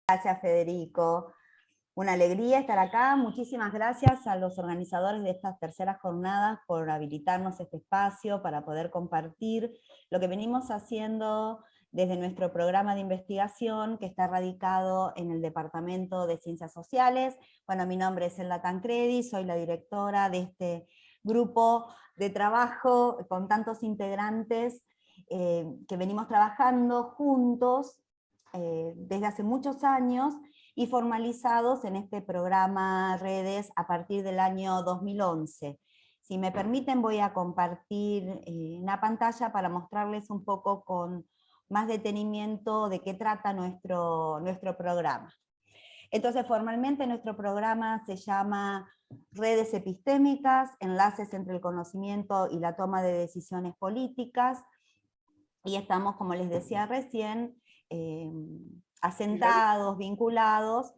Gracias, Federico. Una alegría estar acá. Muchísimas gracias a los organizadores de estas terceras jornadas por habilitarnos este espacio para poder compartir lo que venimos haciendo desde nuestro programa de investigación que está radicado en el Departamento de Ciencias Sociales. Bueno, mi nombre es Elda Tancredi, soy la directora de este grupo de trabajo con tantos integrantes que venimos trabajando juntos desde hace muchos años y formalizados en este programa Redes a partir del año 2011. Si me permiten, voy a compartir una pantalla para mostrarles un poco con más detenimiento de qué trata nuestro programa. Entonces, formalmente nuestro programa se llama Redes Epistémicas, enlaces entre el conocimiento y la toma de decisiones políticas, y estamos, como les decía recién, asentados, vinculados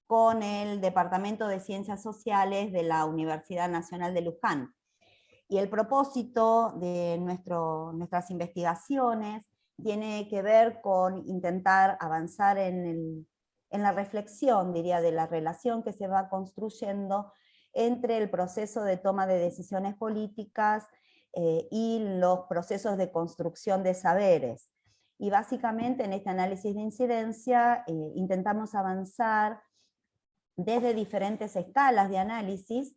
con el Departamento de Ciencias Sociales de la Universidad Nacional de Luján. Y el propósito de nuestras investigaciones tiene que ver con intentar avanzar en la reflexión, diría, de la relación que se va construyendo entre el proceso de toma de decisiones políticas y los procesos de construcción de saberes. Y básicamente en este análisis de incidencia intentamos avanzar desde diferentes escalas de análisis,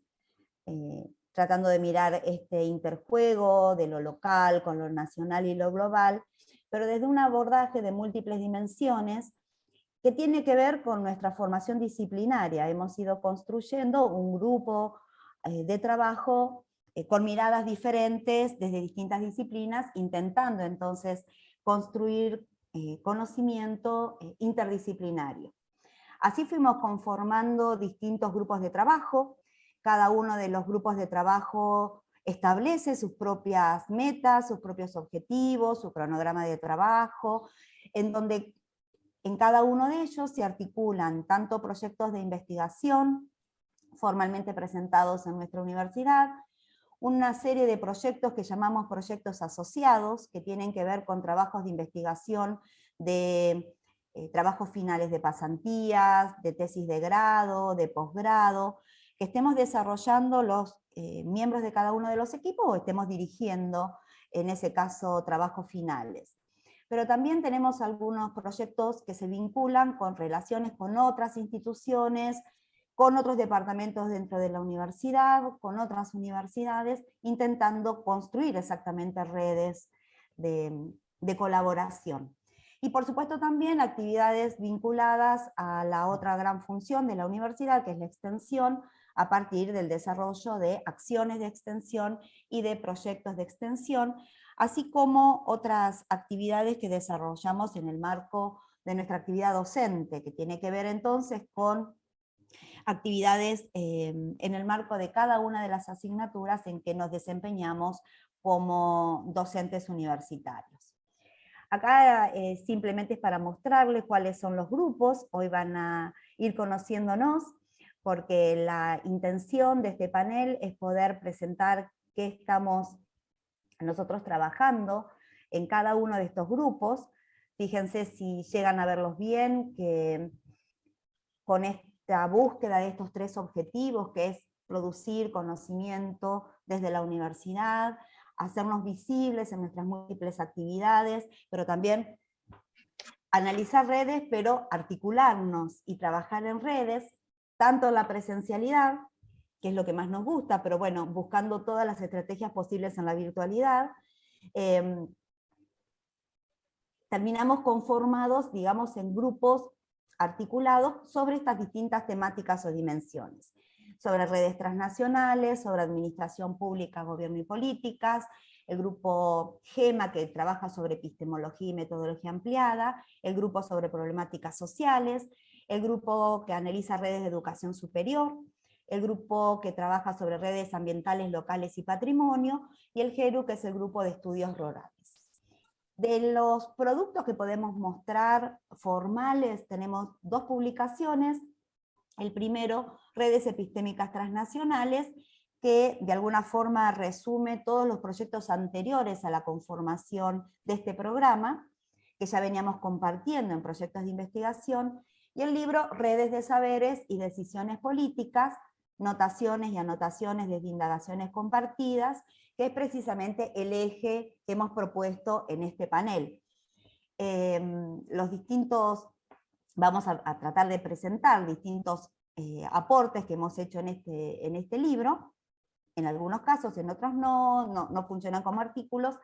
tratando de mirar este interjuego de lo local con lo nacional y lo global, pero desde un abordaje de múltiples dimensiones que tiene que ver con nuestra formación disciplinaria. Hemos ido construyendo un grupo de trabajo con miradas diferentes desde distintas disciplinas, intentando entonces construir conocimiento interdisciplinario. Así fuimos conformando distintos grupos de trabajo. Cada uno de los grupos de trabajo establece sus propias metas, sus propios objetivos, su cronograma de trabajo, en donde en cada uno de ellos se articulan tanto proyectos de investigación formalmente presentados en nuestra universidad, una serie de proyectos que llamamos proyectos asociados, que tienen que ver con trabajos de investigación, de trabajos finales de pasantías, de tesis de grado, de posgrado, que estemos desarrollando los miembros de cada uno de los equipos o estemos dirigiendo, en ese caso, trabajos finales. Pero también tenemos algunos proyectos que se vinculan con relaciones con otras instituciones, con otros departamentos dentro de la universidad, con otras universidades, intentando construir exactamente redes de colaboración. Y por supuesto también actividades vinculadas a la otra gran función de la universidad, que es la extensión, a partir del desarrollo de acciones de extensión y de proyectos de extensión, así como otras actividades que desarrollamos en el marco de nuestra actividad docente, que tiene que ver entonces con actividades en el marco de cada una de las asignaturas en que nos desempeñamos como docentes universitarios. Acá simplemente es para mostrarles cuáles son los grupos. Hoy van a ir conociéndonos, porque la intención de este panel es poder presentar qué estamos nosotros trabajando en cada uno de estos grupos. Fíjense si llegan a verlos bien, que con esta búsqueda de estos tres objetivos, que es producir conocimiento desde la universidad, hacernos visibles en nuestras múltiples actividades, pero también analizar redes, pero articularnos y trabajar en redes, tanto la presencialidad, que es lo que más nos gusta, pero bueno, buscando todas las estrategias posibles en la virtualidad, terminamos conformados, digamos, en grupos articulados sobre estas distintas temáticas o dimensiones, sobre redes transnacionales, sobre administración pública, gobierno y políticas, el grupo GEMA, que trabaja sobre epistemología y metodología ampliada, el grupo sobre problemáticas sociales, el grupo que analiza redes de educación superior, el grupo que trabaja sobre redes ambientales, locales y patrimonio, y el GERU, que es el grupo de estudios rurales. De los productos que podemos mostrar formales, tenemos dos publicaciones. El primero, Redes Epistémicas Transnacionales, que de alguna forma resume todos los proyectos anteriores a la conformación de este programa, que ya veníamos compartiendo en proyectos de investigación, y el libro Redes de Saberes y Decisiones Políticas, Notaciones y Anotaciones desde Indagaciones Compartidas, que es precisamente el eje que hemos propuesto en este panel. Los distintos, vamos a tratar de presentar distintos aportes que hemos hecho en este libro, en algunos casos, en otros no funcionan como artículos,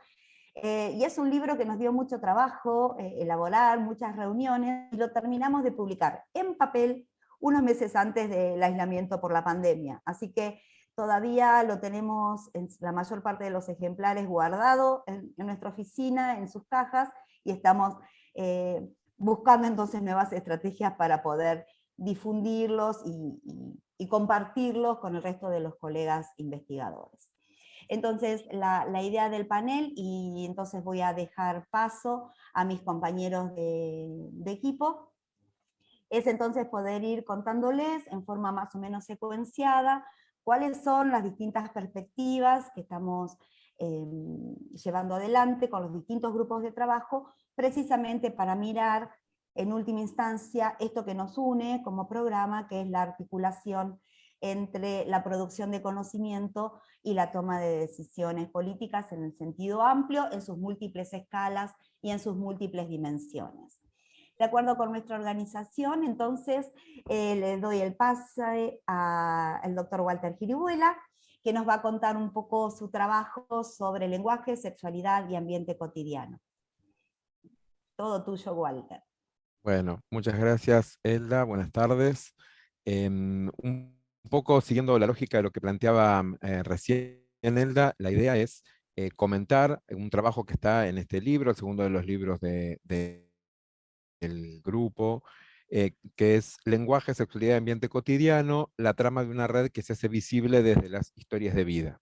y es un libro que nos dio mucho trabajo elaborar, muchas reuniones, y lo terminamos de publicar en papel unos meses antes del aislamiento por la pandemia. Así que todavía lo tenemos en la mayor parte de los ejemplares guardado en nuestra oficina, en sus cajas, y estamos buscando entonces nuevas estrategias para poder difundirlos y compartirlos con el resto de los colegas investigadores. Entonces, la idea del panel, y entonces voy a dejar paso a mis compañeros de equipo, es entonces poder ir contándoles en forma más o menos secuenciada cuáles son las distintas perspectivas que estamos llevando adelante con los distintos grupos de trabajo, precisamente para mirar en última instancia esto que nos une como programa, que es la articulación entre la producción de conocimiento y la toma de decisiones políticas en el sentido amplio, en sus múltiples escalas y en sus múltiples dimensiones. De acuerdo con nuestra organización, entonces le doy el pase al doctor Walter Giribuela, que nos va a contar un poco su trabajo sobre lenguaje, sexualidad y ambiente cotidiano. Todo tuyo, Walter. Bueno, muchas gracias, Elda. Buenas tardes. Un poco siguiendo la lógica de lo que planteaba recién Elda, la idea es comentar un trabajo que está en este libro, el segundo de los libros del grupo, que es Lenguaje, Sexualidad y Ambiente Cotidiano, la trama de una red que se hace visible desde las historias de vida.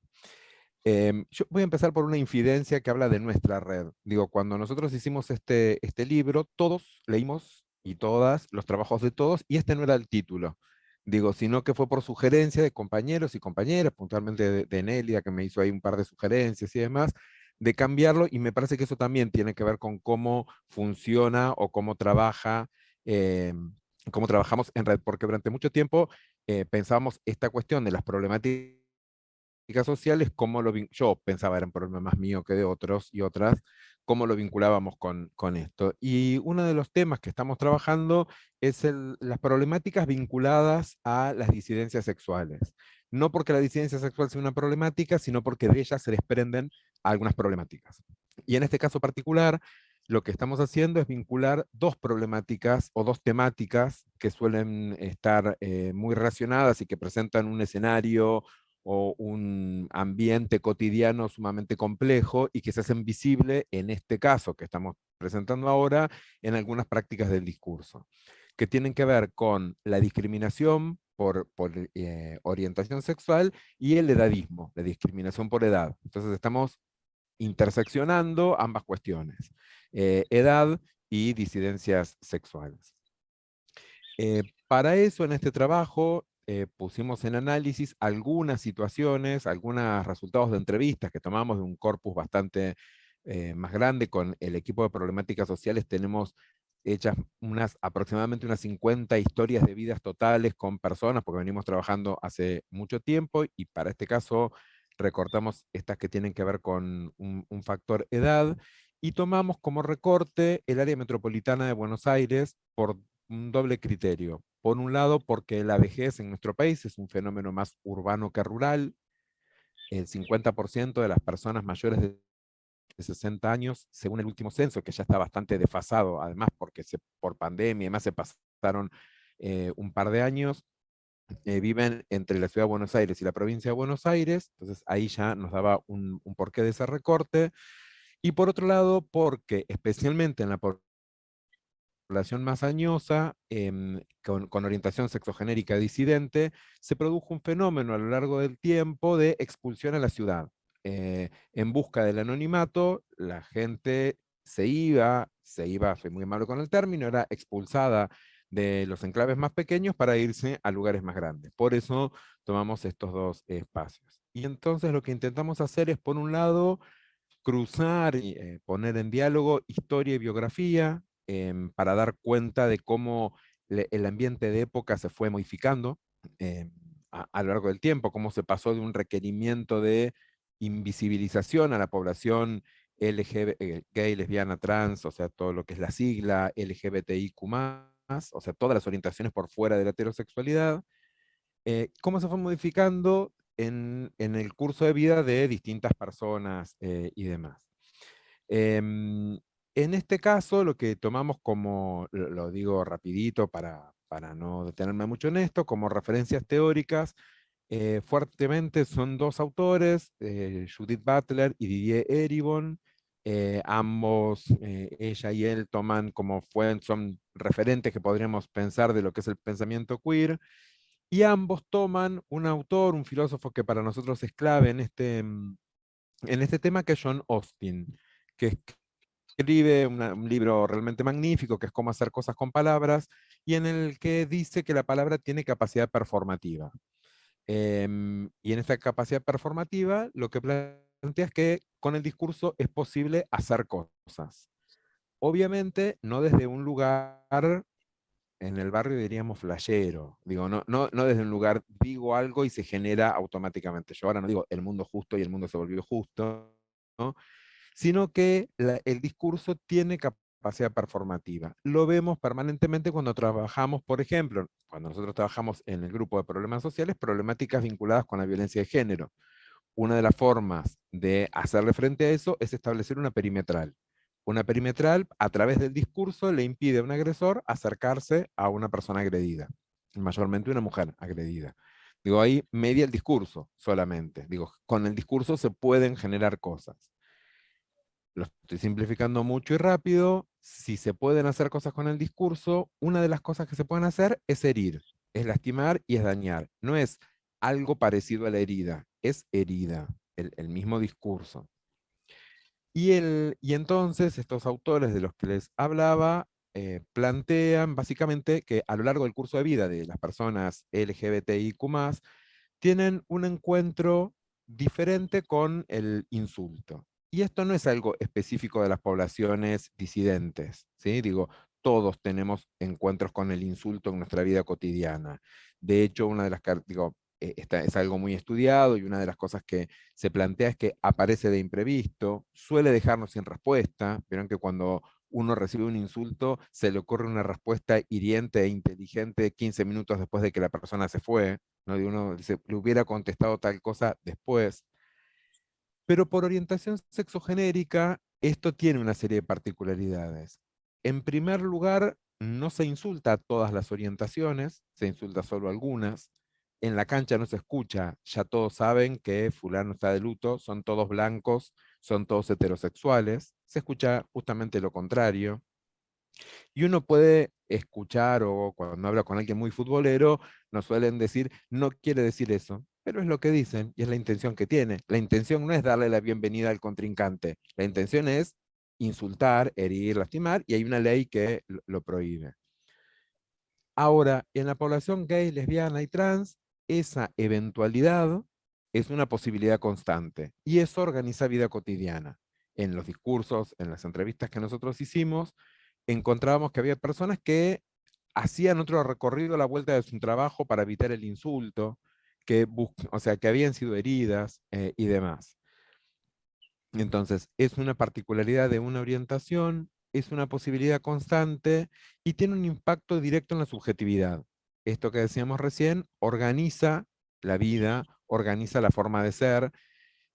Yo voy a empezar por una infidencia que habla de nuestra red. Digo, cuando nosotros hicimos este libro, todos leímos, y todas, los trabajos de todos, y este no era el título. Digo, sino que fue por sugerencia de compañeros y compañeras, puntualmente de Nelia, que me hizo ahí un par de sugerencias y demás, de cambiarlo, y me parece que eso también tiene que ver con cómo funciona o eh, cómo trabajamos en red, porque durante mucho tiempo pensábamos esta cuestión de las problemáticas sociales, yo pensaba era un problema más mío que de otros y otras, cómo lo vinculábamos con esto. Y uno de los temas que estamos trabajando es las problemáticas vinculadas a las disidencias sexuales. No porque la disidencia sexual sea una problemática, sino porque de ellas se desprenden algunas problemáticas. Y en este caso particular, lo que estamos haciendo es vincular dos problemáticas o dos temáticas que suelen estar muy relacionadas y que presentan un escenario o un ambiente cotidiano sumamente complejo y que se hacen visible en este caso que estamos presentando ahora en algunas prácticas del discurso, que tienen que ver con la discriminación por orientación sexual y el edadismo, la discriminación por edad. Entonces estamos interseccionando ambas cuestiones, edad y disidencias sexuales. Para eso, en este trabajo, pusimos en análisis algunas situaciones, algunos resultados de entrevistas que tomamos de un corpus bastante más grande. Con el equipo de problemáticas sociales tenemos hechas aproximadamente unas 50 historias de vidas totales con personas, porque venimos trabajando hace mucho tiempo, y para este caso recortamos estas que tienen que ver con un factor edad, y tomamos como recorte el área metropolitana de Buenos Aires por un doble criterio. Por un lado, porque la vejez en nuestro país es un fenómeno más urbano que rural. El 50% de las personas mayores de 60 años, según el último censo, que ya está bastante desfasado, además porque por pandemia y demás se pasaron un par de años, viven entre la ciudad de Buenos Aires y la provincia de Buenos Aires. Entonces ahí ya nos daba un porqué de ese recorte. Y por otro lado, porque especialmente en la población más añosa, con orientación sexogenérica disidente, se produjo un fenómeno a lo largo del tiempo de expulsión a la ciudad. En busca del anonimato, la gente fue muy malo con el término, era expulsada de los enclaves más pequeños para irse a lugares más grandes. Por eso tomamos estos dos espacios. Y entonces lo que intentamos hacer es, por un lado, cruzar y poner en diálogo historia y biografía, para dar cuenta de cómo el ambiente de época se fue modificando a lo largo del tiempo, cómo se pasó de un requerimiento de invisibilización a la población gay, lesbiana, trans, o sea, todo lo que es la sigla, LGBTIQ+, o sea, todas las orientaciones por fuera de la heterosexualidad, cómo se fue modificando en el curso de vida de distintas personas y demás. En este caso, lo que tomamos como, lo digo rapidito para no detenerme mucho en esto, como referencias teóricas, fuertemente son dos autores, Judith Butler y Didier Eribon. Ambos, ella y él, toman como son referentes que podríamos pensar de lo que es el pensamiento queer, y ambos toman un autor, un filósofo que para nosotros es clave en este tema, que es John Austin, que escribe un libro realmente magnífico, que es Cómo hacer cosas con palabras, y en el que dice que la palabra tiene capacidad performativa. Y en esta capacidad performativa, lo que plantea es que con el discurso es posible hacer cosas. Obviamente, no desde un lugar, en el barrio diríamos flashero. Digo, no desde un lugar, digo algo y se genera automáticamente. Yo ahora no digo el mundo justo y el mundo se volvió justo, ¿no? Sino que el discurso tiene capacidad performativa. Lo vemos permanentemente cuando trabajamos, por ejemplo, cuando nosotros trabajamos en el grupo de problemas sociales, problemáticas vinculadas con la violencia de género. Una de las formas de hacerle frente a eso es establecer una perimetral. Una perimetral, a través del discurso, le impide a un agresor acercarse a una persona agredida, mayormente una mujer agredida. Digo, ahí media el discurso solamente. Digo, con el discurso se pueden generar cosas. Lo estoy simplificando mucho y rápido. Si se pueden hacer cosas con el discurso, una de las cosas que se pueden hacer es herir, es lastimar y es dañar. No es algo parecido a la herida, es herida, el mismo discurso. Y entonces estos autores de los que les hablaba plantean básicamente que a lo largo del curso de vida de las personas LGBTIQ+, tienen un encuentro diferente con el insulto. Y esto no es algo específico de las poblaciones disidentes, ¿sí? Digo, todos tenemos encuentros con el insulto en nuestra vida cotidiana. De hecho, una de las, digo, es algo muy estudiado, y una de las cosas que se plantea es que aparece de imprevisto, suele dejarnos sin respuesta. Vieron que cuando uno recibe un insulto, se le ocurre una respuesta hiriente e inteligente 15 minutos después de que la persona se fue, ¿no? Y uno dice, le hubiera contestado tal cosa después. Pero por orientación sexogenérica, esto tiene una serie de particularidades. En primer lugar, no se insulta a todas las orientaciones, se insulta solo a algunas. En la cancha no se escucha, ya todos saben que fulano está de luto, son todos blancos, son todos heterosexuales. Se escucha justamente lo contrario. Y uno puede escuchar, o cuando habla con alguien muy futbolero, nos suelen decir, no quiere decir eso, pero es lo que dicen y es la intención que tiene. La intención no es darle la bienvenida al contrincante, la intención es insultar, herir, lastimar, y hay una ley que lo prohíbe. Ahora, en la población gay, lesbiana y trans, esa eventualidad es una posibilidad constante, y eso organiza vida cotidiana. En los discursos, en las entrevistas que nosotros hicimos, encontrábamos que había personas que hacían otro recorrido a la vuelta de su trabajo para evitar el insulto, o sea, que habían sido heridas y demás. Entonces, es una particularidad de una orientación, es una posibilidad constante y tiene un impacto directo en la subjetividad. Esto que decíamos recién organiza la vida, organiza la forma de ser.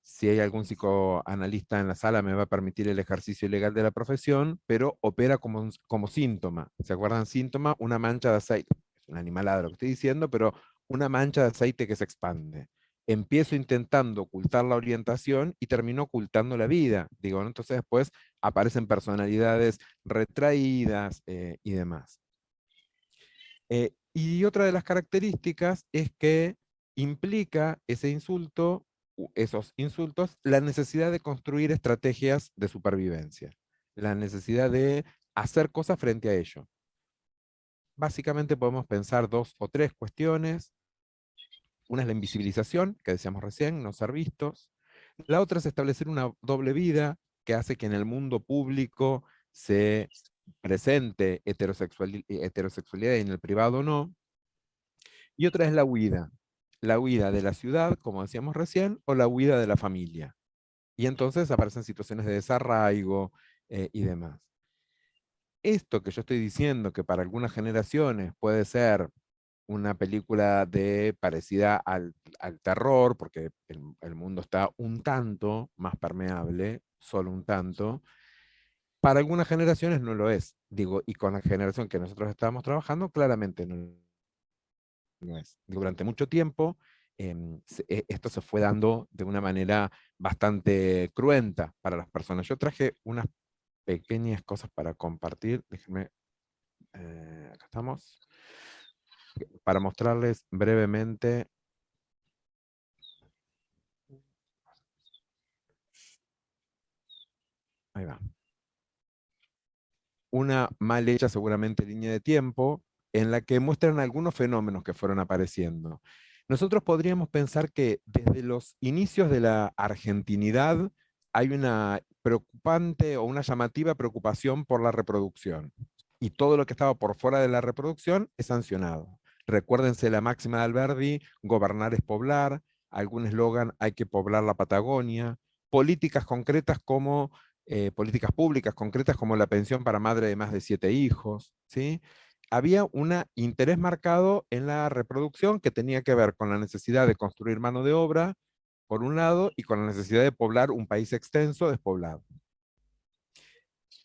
Si hay algún psicoanalista en la sala, me va a permitir el ejercicio ilegal de la profesión, pero opera como síntoma. ¿Se acuerdan? Síntoma, una mancha de aceite. Es una animalada lo que estoy diciendo, pero una mancha de aceite que se expande. Empiezo intentando ocultar la orientación y termino ocultando la vida. Digo, ¿no? Entonces después aparecen personalidades retraídas y demás. Y otra de las características es que implica ese insulto, esos insultos, la necesidad de construir estrategias de supervivencia, la necesidad de hacer cosas frente a ello. Básicamente podemos pensar dos o tres cuestiones. Una es la invisibilización, que decíamos recién, no ser vistos. La otra es establecer una doble vida que hace que en el mundo público se presente heterosexualidad y en el privado no. Y otra es la huida de la ciudad, como decíamos recién, o la huida de la familia. Y entonces aparecen situaciones de desarraigo y demás. Esto que yo estoy diciendo, que para algunas generaciones puede ser una película parecida al terror, porque el mundo está un tanto más permeable, solo un tanto, para algunas generaciones no lo es. Digo, y con la generación que nosotros estábamos trabajando, claramente no es. Durante mucho tiempo, esto se fue dando de una manera bastante cruenta para las personas. Yo traje unas pequeñas cosas para compartir. Déjenme, acá estamos. Para mostrarles brevemente. Ahí va. Una mal hecha seguramente línea de tiempo en la que muestran algunos fenómenos que fueron apareciendo. Nosotros podríamos pensar que desde los inicios de la argentinidad hay una preocupante o una llamativa preocupación por la reproducción. Y todo lo que estaba por fuera de la reproducción es sancionado. Recuérdense la máxima de Alberdi, gobernar es poblar, algún eslogan, hay que poblar la Patagonia, políticas concretas como políticas públicas concretas como la pensión para madre de más de 7 hijos, ¿sí? Había un interés marcado en la reproducción que tenía que ver con la necesidad de construir mano de obra, por un lado, y con la necesidad de poblar un país extenso, despoblado.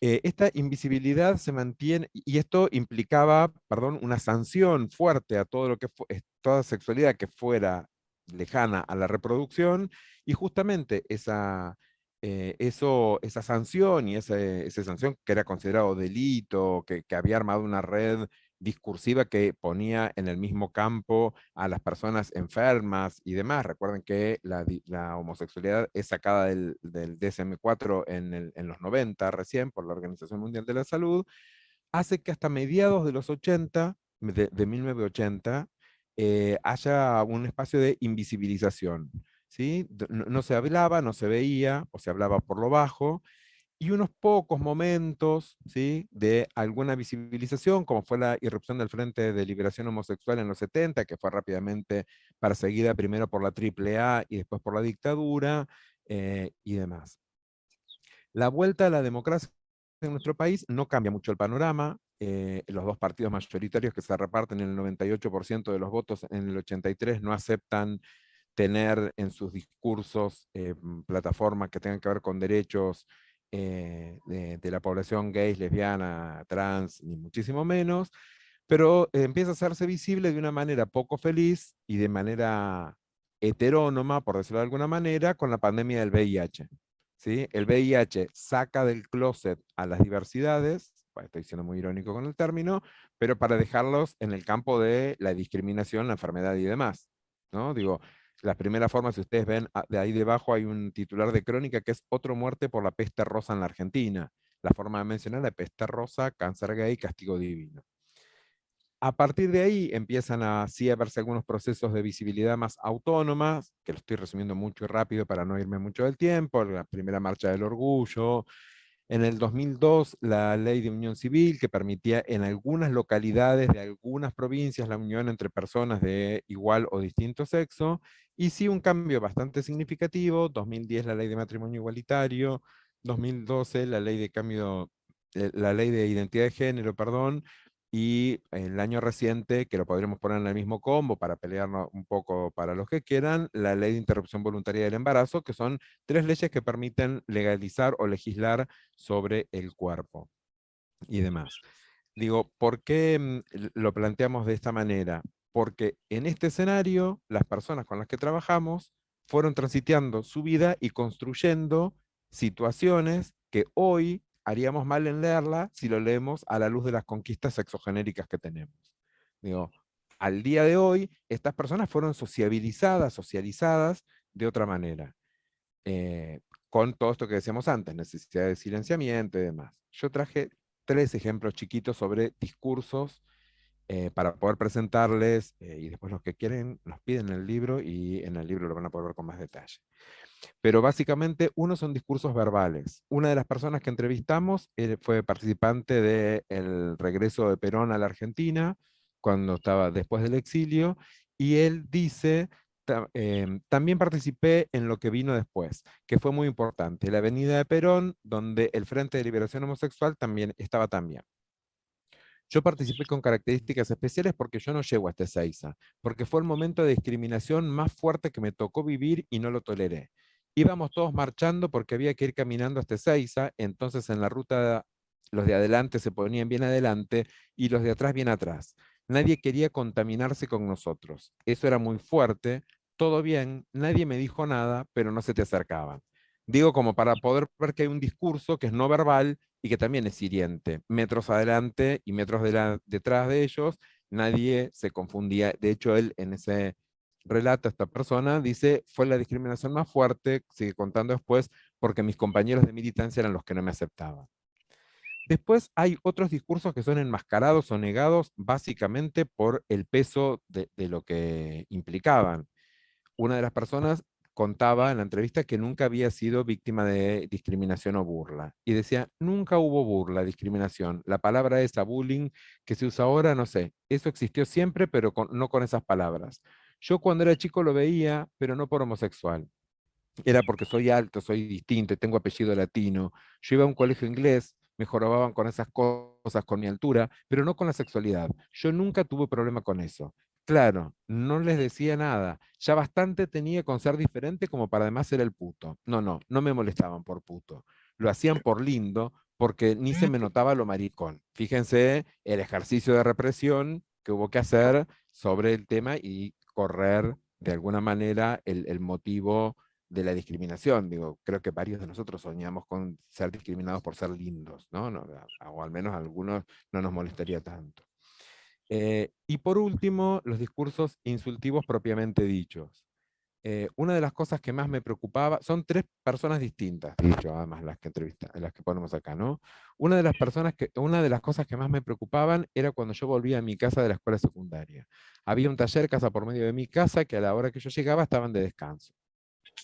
Esta invisibilidad se mantiene, y esto implicaba, perdón, una sanción fuerte a todo lo que toda sexualidad que fuera lejana a la reproducción, y justamente esa sanción y esa sanción que era considerado delito, que había armado una red discursiva que ponía en el mismo campo a las personas enfermas y demás. Recuerden que la homosexualidad es sacada del DSM-4 en los 90 recién por la Organización Mundial de la Salud, hace que hasta mediados de los 80, de 1980, haya un espacio de invisibilización. ¿Sí? No se hablaba, no se veía, o se hablaba por lo bajo, y unos pocos momentos, ¿sí?, de alguna visibilización, como fue la irrupción del Frente de Liberación Homosexual en los 70, que fue rápidamente perseguida primero por la AAA y después por la dictadura, y demás. La vuelta a la democracia en nuestro país no cambia mucho el panorama. Los dos partidos mayoritarios que se reparten el 98% de los votos en el 83 no aceptan tener en sus discursos plataformas que tengan que ver con derechos de la población gay, lesbiana, trans, ni muchísimo menos, pero empieza a hacerse visible de una manera poco feliz y de manera heterónoma, por decirlo de alguna manera, con la pandemia del VIH. ¿Sí? El VIH saca del closet a las diversidades, bueno, estoy siendo muy irónico con el término, pero para dejarlos en el campo de la discriminación, la enfermedad y demás. ¿No? Digo, la primera forma, si ustedes ven, de ahí debajo hay un titular de crónica que es Otro muerte por la peste rosa en la Argentina. La forma de mencionar la peste rosa, cáncer gay, castigo divino. A partir de ahí empiezan a verse algunos procesos de visibilidad más autónomas, que lo estoy resumiendo mucho y rápido para no irme mucho del tiempo, la primera marcha del orgullo. En el 2002, la ley de unión civil que permitía en algunas localidades de algunas provincias la unión entre personas de igual o distinto sexo, y sí un cambio bastante significativo, 2010 la ley de matrimonio igualitario, 2012 la ley de identidad de género, perdón, y el año reciente, que lo podremos poner en el mismo combo para pelearnos un poco para los que quieran, la ley de interrupción voluntaria del embarazo, que son 3 leyes que permiten legalizar o legislar sobre el cuerpo y demás. Digo, ¿por qué lo planteamos de esta manera? Porque en este escenario, las personas con las que trabajamos fueron transitando su vida y construyendo situaciones que hoy haríamos mal en leerla si lo leemos a la luz de las conquistas sexogenéricas que tenemos. Digo, al día de hoy, estas personas fueron socializadas de otra manera, con todo esto que decíamos antes, necesidad de silenciamiento y demás. Yo traje 3 ejemplos chiquitos sobre discursos para poder presentarles, y después los que quieren nos piden el libro y en el libro lo van a poder ver con más detalle. Pero básicamente, uno son discursos verbales. Una de las personas que entrevistamos fue participante del regreso de Perón a la Argentina, cuando estaba después del exilio, y él dice, también participé en lo que vino después, que fue muy importante, la Avenida de Perón, donde el Frente de Liberación Homosexual también estaba también. Yo participé con características especiales porque yo no llego a este Ezeiza, porque fue el momento de discriminación más fuerte que me tocó vivir y no lo toleré. Íbamos todos marchando porque había que ir caminando hasta Ezeiza, entonces en la ruta los de adelante se ponían bien adelante y los de atrás bien atrás. Nadie quería contaminarse con nosotros. Eso era muy fuerte, todo bien, nadie me dijo nada, pero no se te acercaban. Digo como para poder ver que hay un discurso que es no verbal y que también es hiriente. Metros adelante y metros detrás de ellos, nadie se confundía. De hecho, él en ese relato, esta persona dice, fue la discriminación más fuerte, sigue contando después, porque mis compañeros de militancia eran los que no me aceptaban. Después hay otros discursos que son enmascarados o negados básicamente por el peso de lo que implicaban. Una de las personas contaba en la entrevista que nunca había sido víctima de discriminación o burla. Y decía, nunca hubo burla, discriminación. La palabra esa, bullying, que se usa ahora, no sé, eso existió siempre, pero no con esas palabras. Yo cuando era chico lo veía, pero no por homosexual. Era porque soy alto, soy distinto, tengo apellido latino. Yo iba a un colegio inglés, me jorobaban con esas cosas, con mi altura, pero no con la sexualidad. Yo nunca tuve problema con eso. Claro, no les decía nada. Ya bastante tenía con ser diferente como para además ser el puto. No, no, no me molestaban por puto. Lo hacían por lindo, porque ni se me notaba lo maricón. Fíjense el ejercicio de represión que hubo que hacer sobre el tema y correr de alguna manera el motivo de la discriminación. Digo, creo que varios de nosotros soñamos con ser discriminados por ser lindos, ¿no? O al menos a algunos no nos molestaría tanto. Y por último, los discursos insultivos propiamente dichos. Una de las cosas que más me preocupaba, son tres personas distintas, dicho, además las que las que ponemos acá, ¿no? Una de las cosas que más me preocupaban era cuando yo volvía a mi casa de la escuela secundaria. Había un taller casa por medio de mi casa que a la hora que yo llegaba estaban de descanso.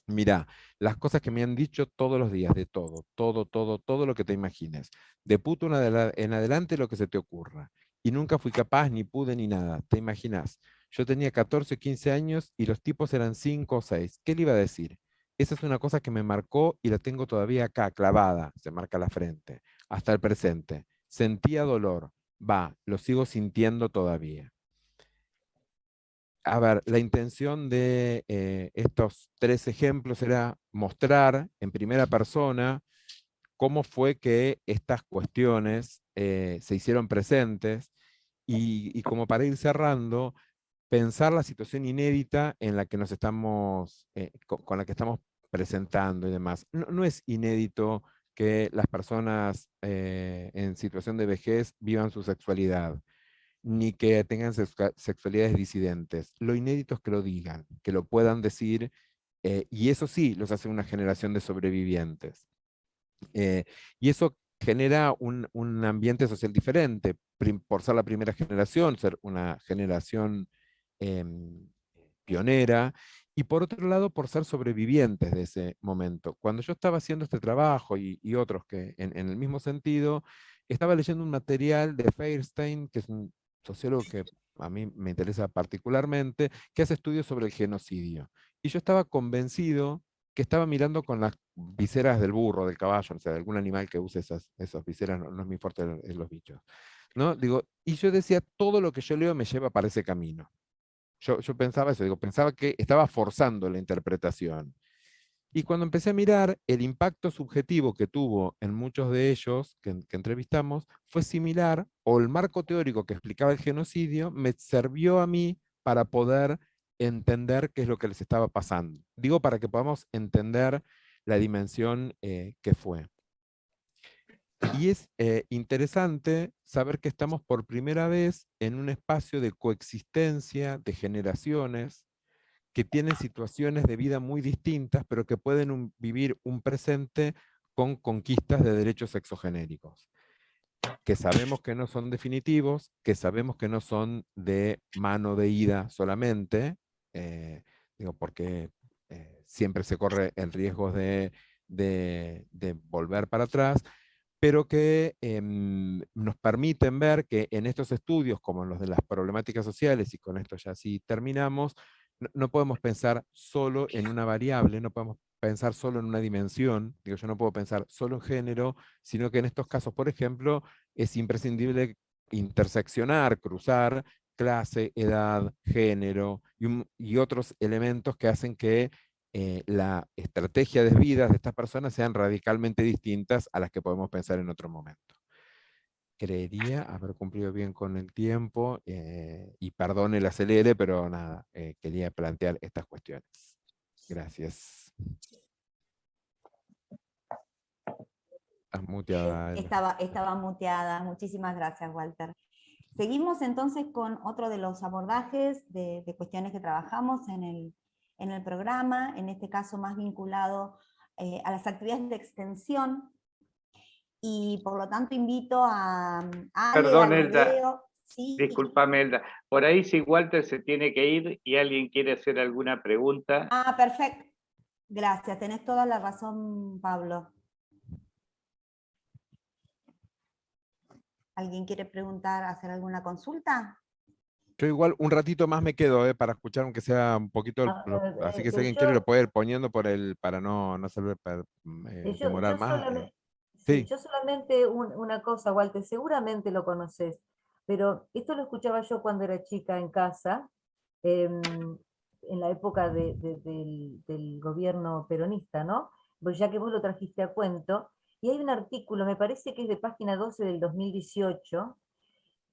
Mira, las cosas que me han dicho todos los días, de todo, todo, todo, todo lo que te imagines. De puto en adelante lo que se te ocurra. Y nunca fui capaz, ni pude, ni nada. ¿Te imaginas? Yo tenía 14 o 15 años y los tipos eran 5 o 6. ¿Qué le iba a decir? Esa es una cosa que me marcó y la tengo todavía acá, clavada, se marca la frente, hasta el presente. Sentía dolor. Va, lo sigo sintiendo todavía. A ver, la intención de estos tres ejemplos era mostrar en primera persona cómo fue que estas cuestiones se hicieron presentes y como para ir cerrando, pensar la situación inédita en la que nos estamos, con la que estamos presentando y demás. No, no es inédito que las personas en situación de vejez vivan su sexualidad ni que tengan sexualidades disidentes. Lo inédito es que lo digan, que lo puedan decir, y eso sí los hace una generación de sobrevivientes. Eh, y eso genera un ambiente social diferente, por ser la primera generación, ser una generación pionera, y por otro lado, por ser sobrevivientes de ese momento. Cuando yo estaba haciendo este trabajo y otros que en el mismo sentido, estaba leyendo un material de Feinstein, que es un sociólogo que a mí me interesa particularmente, que hace estudios sobre el genocidio. Y yo estaba convencido que estaba mirando con las viseras del burro, del caballo, o sea, de algún animal que use esas viseras, no, no es muy fuerte en los bichos. ¿No? Digo, y yo decía, todo lo que yo leo me lleva para ese camino. Yo pensaba eso, digo, pensaba que estaba forzando la interpretación. Y cuando empecé a mirar, el impacto subjetivo que tuvo en muchos de ellos que entrevistamos fue similar, o el marco teórico que explicaba el genocidio me sirvió a mí para poder entender qué es lo que les estaba pasando. Digo, para que podamos entender la dimensión que fue. Y es interesante saber que estamos por primera vez en un espacio de coexistencia de generaciones que tienen situaciones de vida muy distintas, pero que pueden vivir un presente con conquistas de derechos sexogenéricos, que sabemos que no son definitivos, que sabemos que no son de mano de ida solamente, digo, porque siempre se corre el riesgo de volver para atrás, pero que nos permiten ver que en estos estudios, como en los de las problemáticas sociales, y con esto ya sí terminamos, no podemos pensar solo en una variable, no podemos pensar solo en una dimensión, digo, yo no puedo pensar solo en género, sino que en estos casos, por ejemplo, es imprescindible interseccionar, cruzar clase, edad, género y otros elementos que hacen que la estrategia de vida de estas personas sean radicalmente distintas a las que podemos pensar en otro momento. Creería haber cumplido bien con el tiempo y perdón el acelere, pero nada, quería plantear estas cuestiones. Gracias. Estás muteada. Estaba muteada. Muchísimas gracias, Walter. Seguimos entonces con otro de los abordajes de cuestiones que trabajamos en el programa, en este caso más vinculado a las actividades de extensión, y por lo tanto invito a Ale, Perdón, al Elda, video. ¿Sí? discúlpame, Elda. Por ahí si Walter se tiene que ir y alguien quiere hacer alguna pregunta. Ah, perfecto. Gracias, tenés toda la razón, Pablo. ¿Alguien quiere preguntar, hacer alguna consulta? Yo igual un ratito más me quedo para escuchar, aunque sea un poquito, así que si alguien quiere lo puede ir poniendo para no hacerlo demorar más. Sí, Sí. yo solamente una cosa, Walter, seguramente lo conoces, pero esto lo escuchaba yo cuando era chica en casa, en la época del gobierno peronista, ¿no? Pues ya que vos lo trajiste a cuento, y hay un artículo, me parece que es de página 12 del 2018,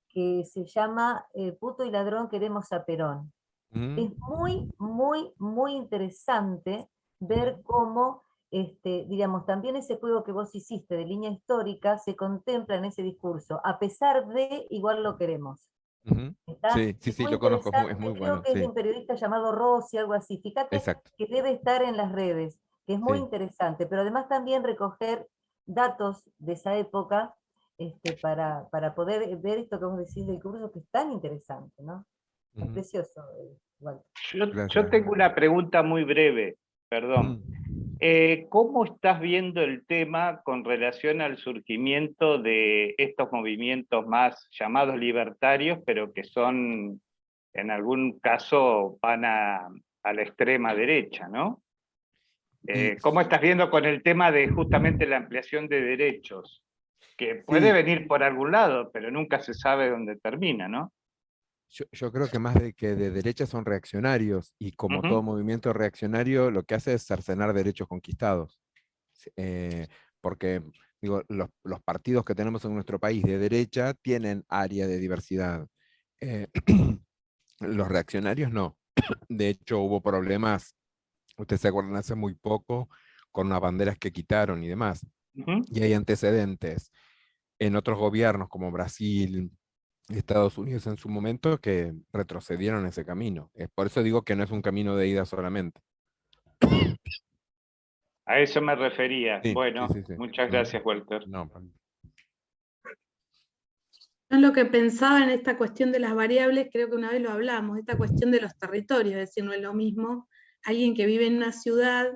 que se llama Puto y ladrón queremos a Perón. Es muy, muy, muy interesante ver cómo, digamos, también ese juego que vos hiciste de línea histórica se contempla en ese discurso, a pesar de igual lo queremos. Sí, sí, Es sí, muy lo conozco, es interesante, muy creo bueno, que es de sí. un periodista llamado Rossi, algo así. Fíjate Exacto. que debe estar en las redes, que es muy Sí. interesante, pero además también recoger datos de esa época para poder ver esto que vos decís del curso, que es tan interesante, ¿no? Es precioso, Walter. Yo tengo una pregunta muy breve, perdón. ¿Cómo estás viendo el tema con relación al surgimiento de estos movimientos más llamados libertarios, pero que son, en algún caso, van a la extrema derecha, ¿no? ¿Cómo estás viendo con el tema de justamente la ampliación de derechos? Que puede venir por algún lado, pero nunca se sabe dónde termina, ¿no? Yo creo que más de que de derecha son reaccionarios, y como todo movimiento reaccionario, lo que hace es cercenar derechos conquistados. Porque digo, los partidos que tenemos en nuestro país de derecha tienen área de diversidad. Los reaccionarios no. De hecho, hubo problemas, ustedes se acuerdan, hace muy poco, con unas banderas que quitaron y demás. Y hay antecedentes en otros gobiernos como Brasil, Estados Unidos en su momento, que retrocedieron ese camino. Por eso digo que no es un camino de ida solamente. A eso me refería. Sí, bueno, sí. muchas gracias, Walter. No. Yo lo que pensaba en esta cuestión de las variables, creo que una vez lo hablamos, esta cuestión de los territorios, es decir, no es lo mismo alguien que vive en una ciudad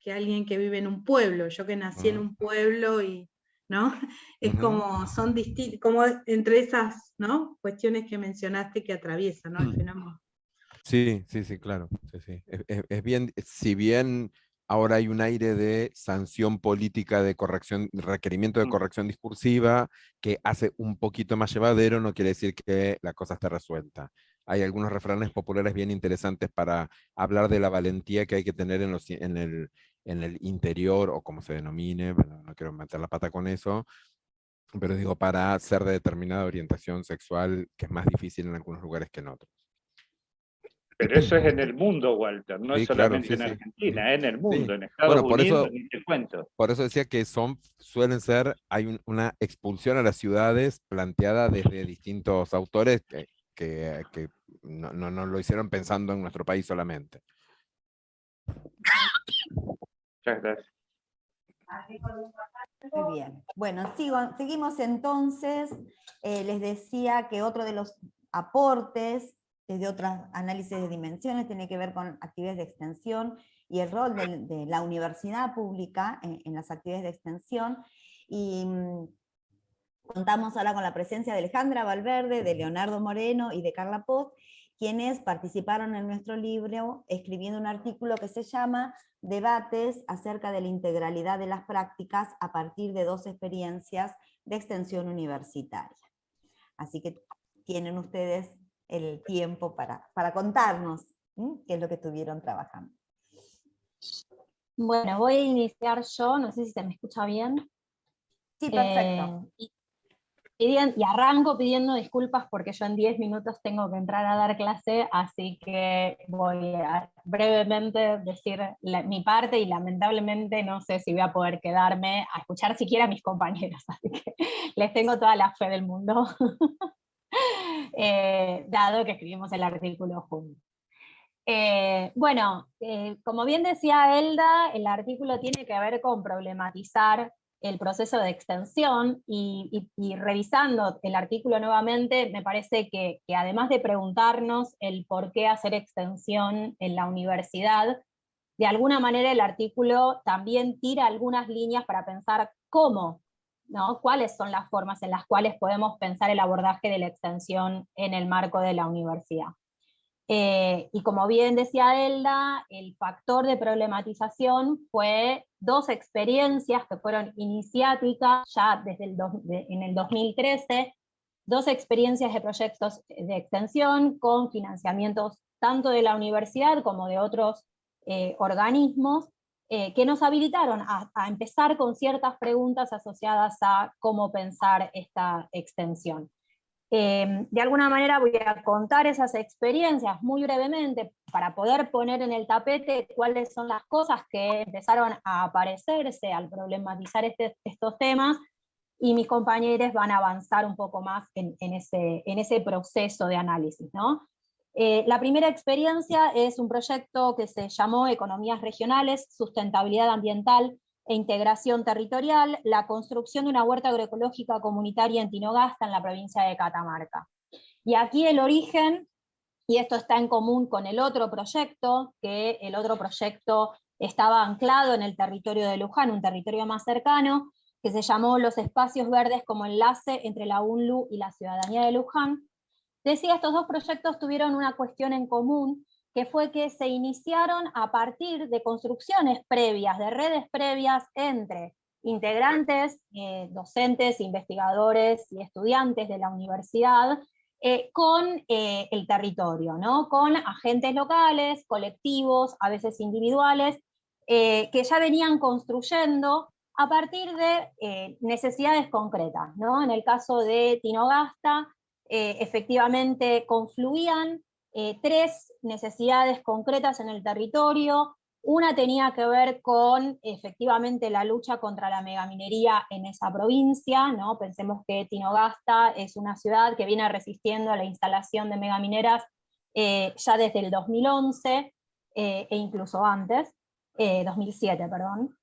que alguien que vive en un pueblo. Yo que nací en un pueblo y, ¿no? Es como, son distintos, como entre esas, ¿no? Cuestiones que mencionaste que atraviesan, ¿no? El fenómeno. Sí, claro. Sí. Es bien, si bien ahora hay un aire de sanción política, de corrección, requerimiento de corrección discursiva, que hace un poquito más llevadero, no quiere decir que la cosa esté resuelta. Hay algunos refranes populares bien interesantes para hablar de la valentía que hay que tener en el interior, o como se denomine, bueno, no quiero meter la pata con eso, pero digo, para ser de determinada orientación sexual, que es más difícil en algunos lugares que en otros. Pero eso es en el mundo, Walter, no es Sí, claro, solamente en Argentina, es en el mundo, en Estados Bueno, Unidos, ni te cuento. por eso decía que suelen ser, hay una expulsión a las ciudades planteada desde distintos autores que no lo hicieron pensando en nuestro país solamente. Muchas gracias. Muy bien. Bueno, seguimos entonces. Les decía que otro de los aportes desde otros análisis de dimensiones tiene que ver con actividades de extensión, y el rol de la universidad pública en las actividades de extensión. Y contamos ahora con la presencia de Alejandra Valverde, de Leonardo Moreno y de Carla Poz, quienes participaron en nuestro libro escribiendo un artículo que se llama Debates acerca de la integralidad de las prácticas a partir de 2 experiencias de extensión universitaria. Así que tienen ustedes el tiempo para contarnos qué es lo que estuvieron trabajando. Bueno, voy a iniciar yo, no sé si se me escucha bien. Sí, perfecto. Y arranco pidiendo disculpas porque yo en 10 minutos tengo que entrar a dar clase, así que voy a brevemente decir mi parte y lamentablemente no sé si voy a poder quedarme a escuchar siquiera a mis compañeros, así que les tengo toda la fe del mundo, dado que escribimos el artículo juntos. Como bien decía Elda, el artículo tiene que ver con problematizar el proceso de extensión y revisando el artículo nuevamente, me parece que además de preguntarnos el por qué hacer extensión en la universidad, de alguna manera el artículo también tira algunas líneas para pensar cómo, ¿no? Cuáles son las formas en las cuales podemos pensar el abordaje de la extensión en el marco de la universidad. Y como bien decía Elda, el factor de problematización fue 2 experiencias que fueron iniciáticas ya desde en el 2013, 2 experiencias de proyectos de extensión con financiamientos tanto de la universidad como de otros organismos, que nos habilitaron a empezar con ciertas preguntas asociadas a cómo pensar esta extensión. De alguna manera voy a contar esas experiencias muy brevemente para poder poner en el tapete cuáles son las cosas que empezaron a aparecerse al problematizar estos temas, y mis compañeros van a avanzar un poco más en ese proceso de análisis, ¿no? La primera experiencia es un proyecto que se llamó Economías Regionales, Sustentabilidad Ambiental e integración territorial, la construcción de una huerta agroecológica comunitaria en Tinogasta, en la provincia de Catamarca. Y aquí el origen, y esto está en común con el otro proyecto, que el otro proyecto estaba anclado en el territorio de Luján, un territorio más cercano, que se llamó Los Espacios Verdes como enlace entre la UNLU y la ciudadanía de Luján. Decía, estos 2 proyectos tuvieron una cuestión en común, que fue que se iniciaron a partir de construcciones previas, de redes previas entre integrantes, docentes, investigadores y estudiantes de la universidad, con el territorio, ¿no? Con agentes locales, colectivos, a veces individuales, que ya venían construyendo a partir de necesidades concretas, ¿no? En el caso de Tinogasta, efectivamente confluían 3 necesidades concretas en el territorio. Una tenía que ver con efectivamente la lucha contra la megaminería en esa provincia, ¿no? Pensemos que Tinogasta es una ciudad que viene resistiendo a la instalación de megamineras ya desde el 2011 e incluso antes, 2007, perdón.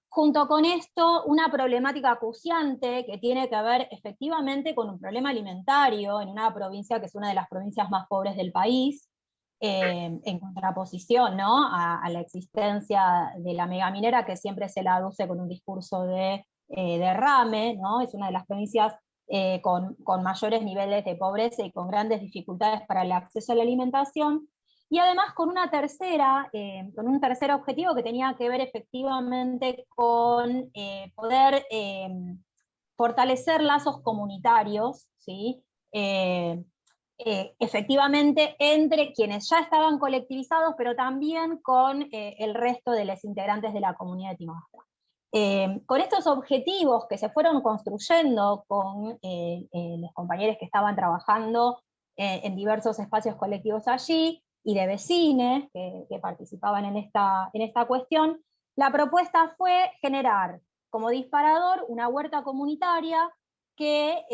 Junto con esto, una problemática acuciante que tiene que ver efectivamente con un problema alimentario en una provincia que es una de las provincias más pobres del país, en contraposición, ¿no? a la existencia de la megaminera, que siempre se la aduce con un discurso de derrame, ¿no? Es una de las provincias con mayores niveles de pobreza y con grandes dificultades para el acceso a la alimentación. Y además con un tercer objetivo que tenía que ver efectivamente con poder fortalecer lazos comunitarios, ¿sí? Efectivamente entre quienes ya estaban colectivizados, pero también con el resto de los integrantes de la comunidad de Tinogasta. Con estos objetivos que se fueron construyendo con los compañeros que estaban trabajando en diversos espacios colectivos allí, y de vecines que participaban en esta cuestión, la propuesta fue generar como disparador una huerta comunitaria que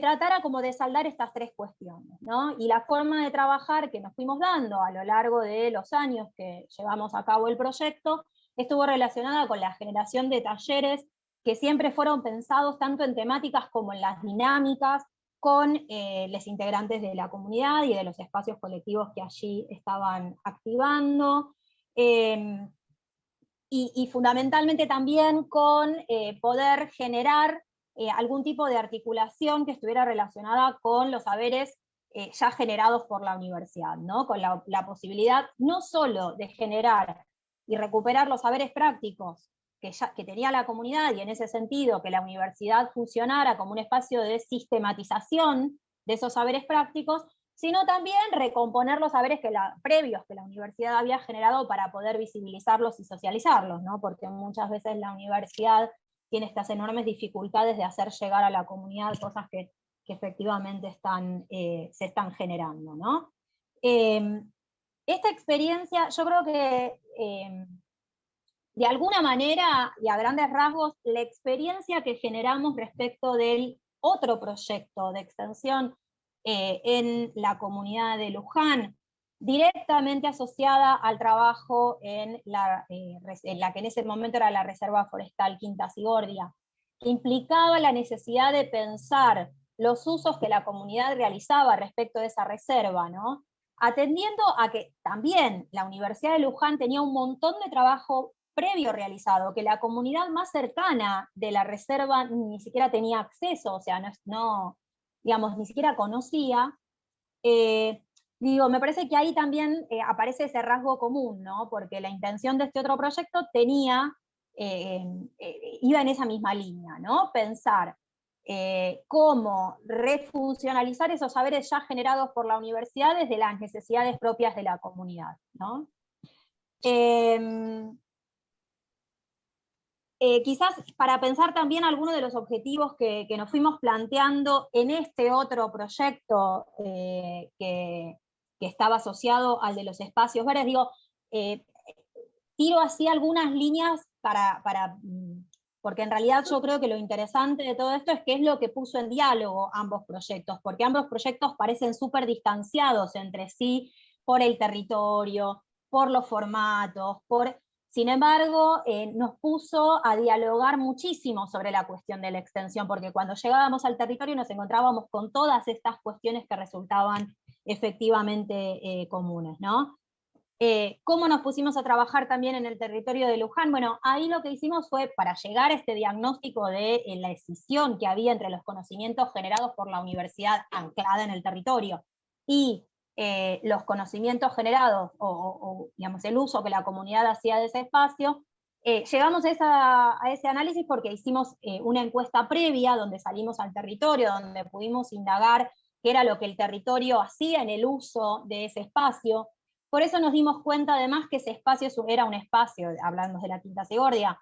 tratara como de saldar estas 3 cuestiones, ¿no? Y la forma de trabajar que nos fuimos dando a lo largo de los años que llevamos a cabo el proyecto estuvo relacionada con la generación de talleres que siempre fueron pensados tanto en temáticas como en las dinámicas con los integrantes de la comunidad y de los espacios colectivos que allí estaban activando, y fundamentalmente también con poder generar algún tipo de articulación que estuviera relacionada con los saberes ya generados por la universidad, ¿no? Con la posibilidad no solo de generar y recuperar los saberes prácticos que tenía la comunidad, y en ese sentido que la universidad funcionara como un espacio de sistematización de esos saberes prácticos, sino también recomponer los saberes previos que la universidad había generado para poder visibilizarlos y socializarlos, ¿no? Porque muchas veces la universidad tiene estas enormes dificultades de hacer llegar a la comunidad cosas que efectivamente se están generando, ¿no? Esta experiencia, yo creo que de alguna manera, y a grandes rasgos, la experiencia que generamos respecto del otro proyecto de extensión en la comunidad de Luján, directamente asociada al trabajo en la que en ese momento era la Reserva Forestal Quinta Sigordia, que implicaba la necesidad de pensar los usos que la comunidad realizaba respecto de esa reserva, ¿no? Atendiendo a que también la Universidad de Luján tenía un montón de trabajo previo realizado, que la comunidad más cercana de la reserva ni siquiera tenía acceso, o sea, digamos, ni siquiera conocía. Me parece que ahí también aparece ese rasgo común, ¿no? Porque la intención de este otro proyecto iba en esa misma línea, ¿no? Pensar cómo refuncionalizar esos saberes ya generados por la universidad desde las necesidades propias de la comunidad, ¿no? Quizás para pensar también algunos de los objetivos que nos fuimos planteando en este otro proyecto que estaba asociado al de los espacios verdes, tiro así algunas líneas porque en realidad yo creo que lo interesante de todo esto es qué es lo que puso en diálogo ambos proyectos, porque ambos proyectos parecen súper distanciados entre sí por el territorio, por los formatos, Sin embargo, nos puso a dialogar muchísimo sobre la cuestión de la extensión, porque cuando llegábamos al territorio nos encontrábamos con todas estas cuestiones que resultaban efectivamente comunes, ¿no? ¿Cómo nos pusimos a trabajar también en el territorio de Luján? Bueno, ahí lo que hicimos fue, para llegar a este diagnóstico de la escisión que había entre los conocimientos generados por la universidad anclada en el territorio y los conocimientos generados, digamos, el uso que la comunidad hacía de ese espacio, llegamos a ese análisis porque hicimos una encuesta previa donde salimos al territorio, donde pudimos indagar qué era lo que el territorio hacía en el uso de ese espacio. Por eso nos dimos cuenta además que ese espacio era un espacio, hablando de la Quinta Sigordia,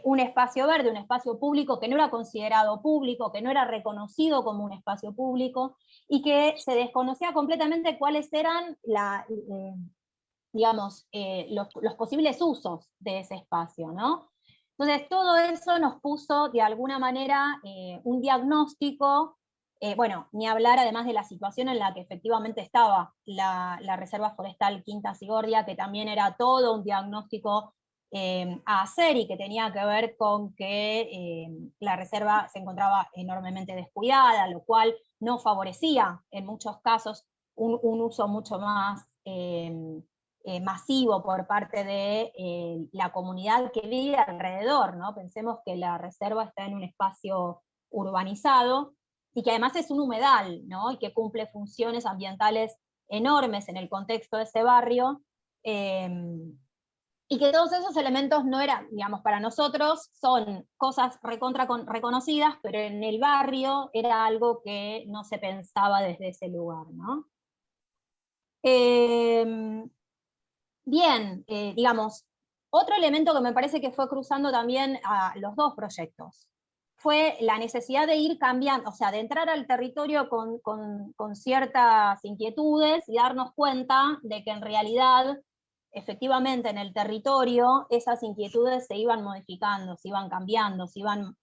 un espacio verde, un espacio público que no era considerado público, que no era reconocido como un espacio público, y que se desconocía completamente cuáles eran los posibles usos de ese espacio, ¿no? Entonces todo eso nos puso de alguna manera un diagnóstico, bueno, ni hablar además de la situación en la que efectivamente estaba la Reserva Forestal Quinta Sigordia, que también era todo un diagnóstico a hacer y que tenía que ver con que la reserva se encontraba enormemente descuidada, lo cual no favorecía en muchos casos un uso mucho más masivo por parte de la comunidad que vive alrededor, ¿no? Pensemos que la reserva está en un espacio urbanizado y que además es un humedal, ¿no? Y que cumple funciones ambientales enormes en el contexto de ese barrio, y que todos esos elementos no eran, digamos, para nosotros son cosas reconocidas, pero en el barrio era algo que no se pensaba desde ese lugar, ¿no? Bien, digamos, otro elemento que me parece que fue cruzando también a los dos proyectos fue la necesidad de ir cambiando, o sea, de entrar al territorio con ciertas inquietudes y darnos cuenta de que en realidad, efectivamente, en el territorio esas inquietudes se iban modificando, se iban cambiando, se iban,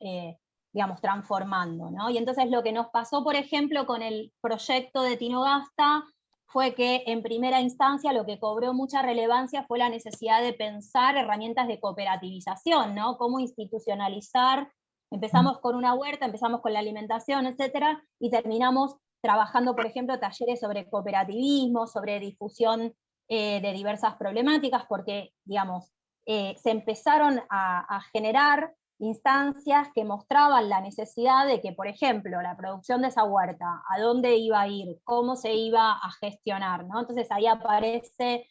digamos, transformando, ¿no? Y entonces lo que nos pasó, por ejemplo, con el proyecto de Tinogasta fue que en primera instancia lo que cobró mucha relevancia fue la necesidad de pensar herramientas de cooperativización, ¿no? Cómo institucionalizar Empezamos con una huerta, empezamos con la alimentación, etcétera, y terminamos trabajando, por ejemplo, talleres sobre cooperativismo, sobre difusión de diversas problemáticas, porque, digamos, se empezaron a generar instancias que mostraban la necesidad de que, por ejemplo, la producción de esa huerta, a dónde iba a ir, cómo se iba a gestionar, ¿no? Entonces ahí aparece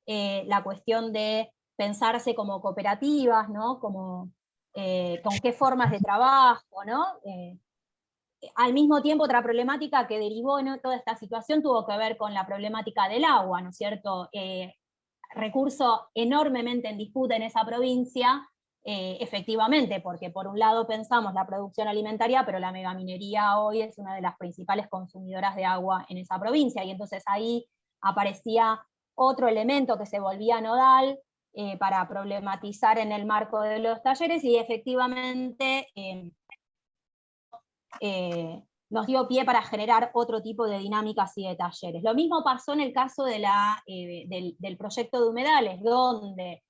la cuestión de pensarse como cooperativas, ¿no? Como, con qué formas de trabajo, ¿no? Al mismo tiempo, otra problemática que derivó en toda esta situación tuvo que ver con la problemática del agua, ¿no es cierto? Recurso enormemente en disputa en esa provincia, efectivamente, porque por un lado pensamos la producción alimentaria, pero la megaminería hoy es una de las principales consumidoras de agua en esa provincia, y entonces ahí aparecía otro elemento que se volvía nodal para problematizar en el marco de los talleres, y efectivamente nos dio pie para generar otro tipo de dinámicas y de talleres. Lo mismo pasó en el caso de del proyecto de humedales, donde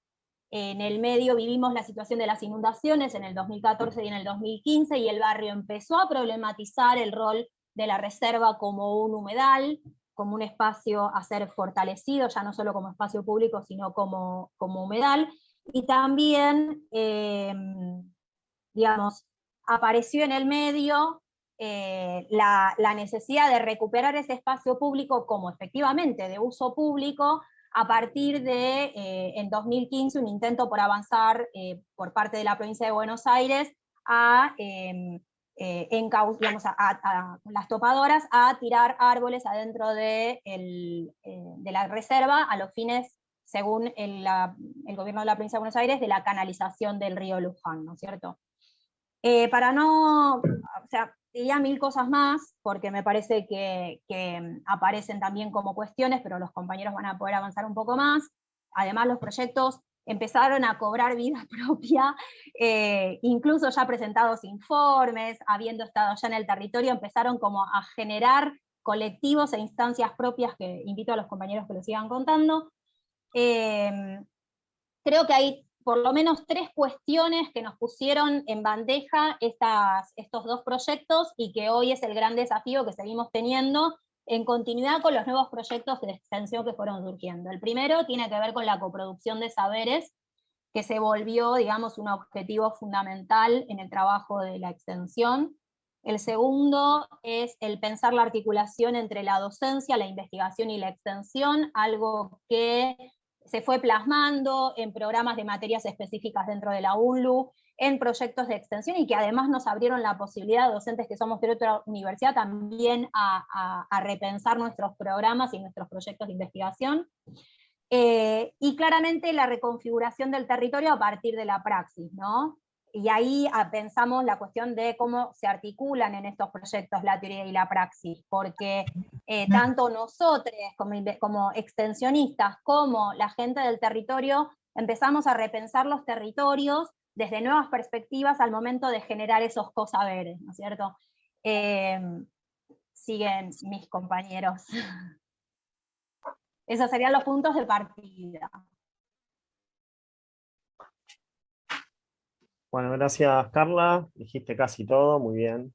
en el medio vivimos la situación de las inundaciones en el 2014 y en el 2015, y el barrio empezó a problematizar el rol de la reserva como un humedal, como un espacio a ser fortalecido, ya no solo como espacio público, sino como humedal, y también, digamos, apareció en el medio la necesidad de recuperar ese espacio público como efectivamente de uso público, a partir de, en 2015, un intento por avanzar por parte de la provincia de Buenos Aires a las topadoras a tirar árboles adentro de la reserva a los fines, según el gobierno de la provincia de Buenos Aires, de la canalización del río Luján, ¿no es cierto? Para no, o sea, diría mil cosas más, porque me parece que aparecen también como cuestiones, pero los compañeros van a poder avanzar un poco más. Además, los proyectos empezaron a cobrar vida propia, incluso ya presentados informes, habiendo estado ya en el territorio, empezaron como a generar colectivos e instancias propias que invito a los compañeros que lo sigan contando. Creo que hay por lo menos 3 cuestiones que nos pusieron en bandeja estos 2 proyectos, y que hoy es el gran desafío que seguimos teniendo en continuidad con los nuevos proyectos de extensión que fueron surgiendo. El primero tiene que ver con la coproducción de saberes, que se volvió, digamos, un objetivo fundamental en el trabajo de la extensión. El segundo es el pensar la articulación entre la docencia, la investigación y la extensión, algo que se fue plasmando en programas de materias específicas dentro de la UNLU, en proyectos de extensión, y que además nos abrieron la posibilidad, docentes que somos de otra universidad, también a repensar nuestros programas y nuestros proyectos de investigación. Y claramente la reconfiguración del territorio a partir de la praxis, ¿no? Y ahí pensamos la cuestión de cómo se articulan en estos proyectos la teoría y la praxis, porque tanto nosotros como extensionistas, como la gente del territorio, empezamos a repensar los territorios desde nuevas perspectivas al momento de generar esos cosaberes, ¿no es cierto? Siguen mis compañeros. Esos serían los puntos de partida. Bueno, gracias Carla, dijiste casi todo, muy bien.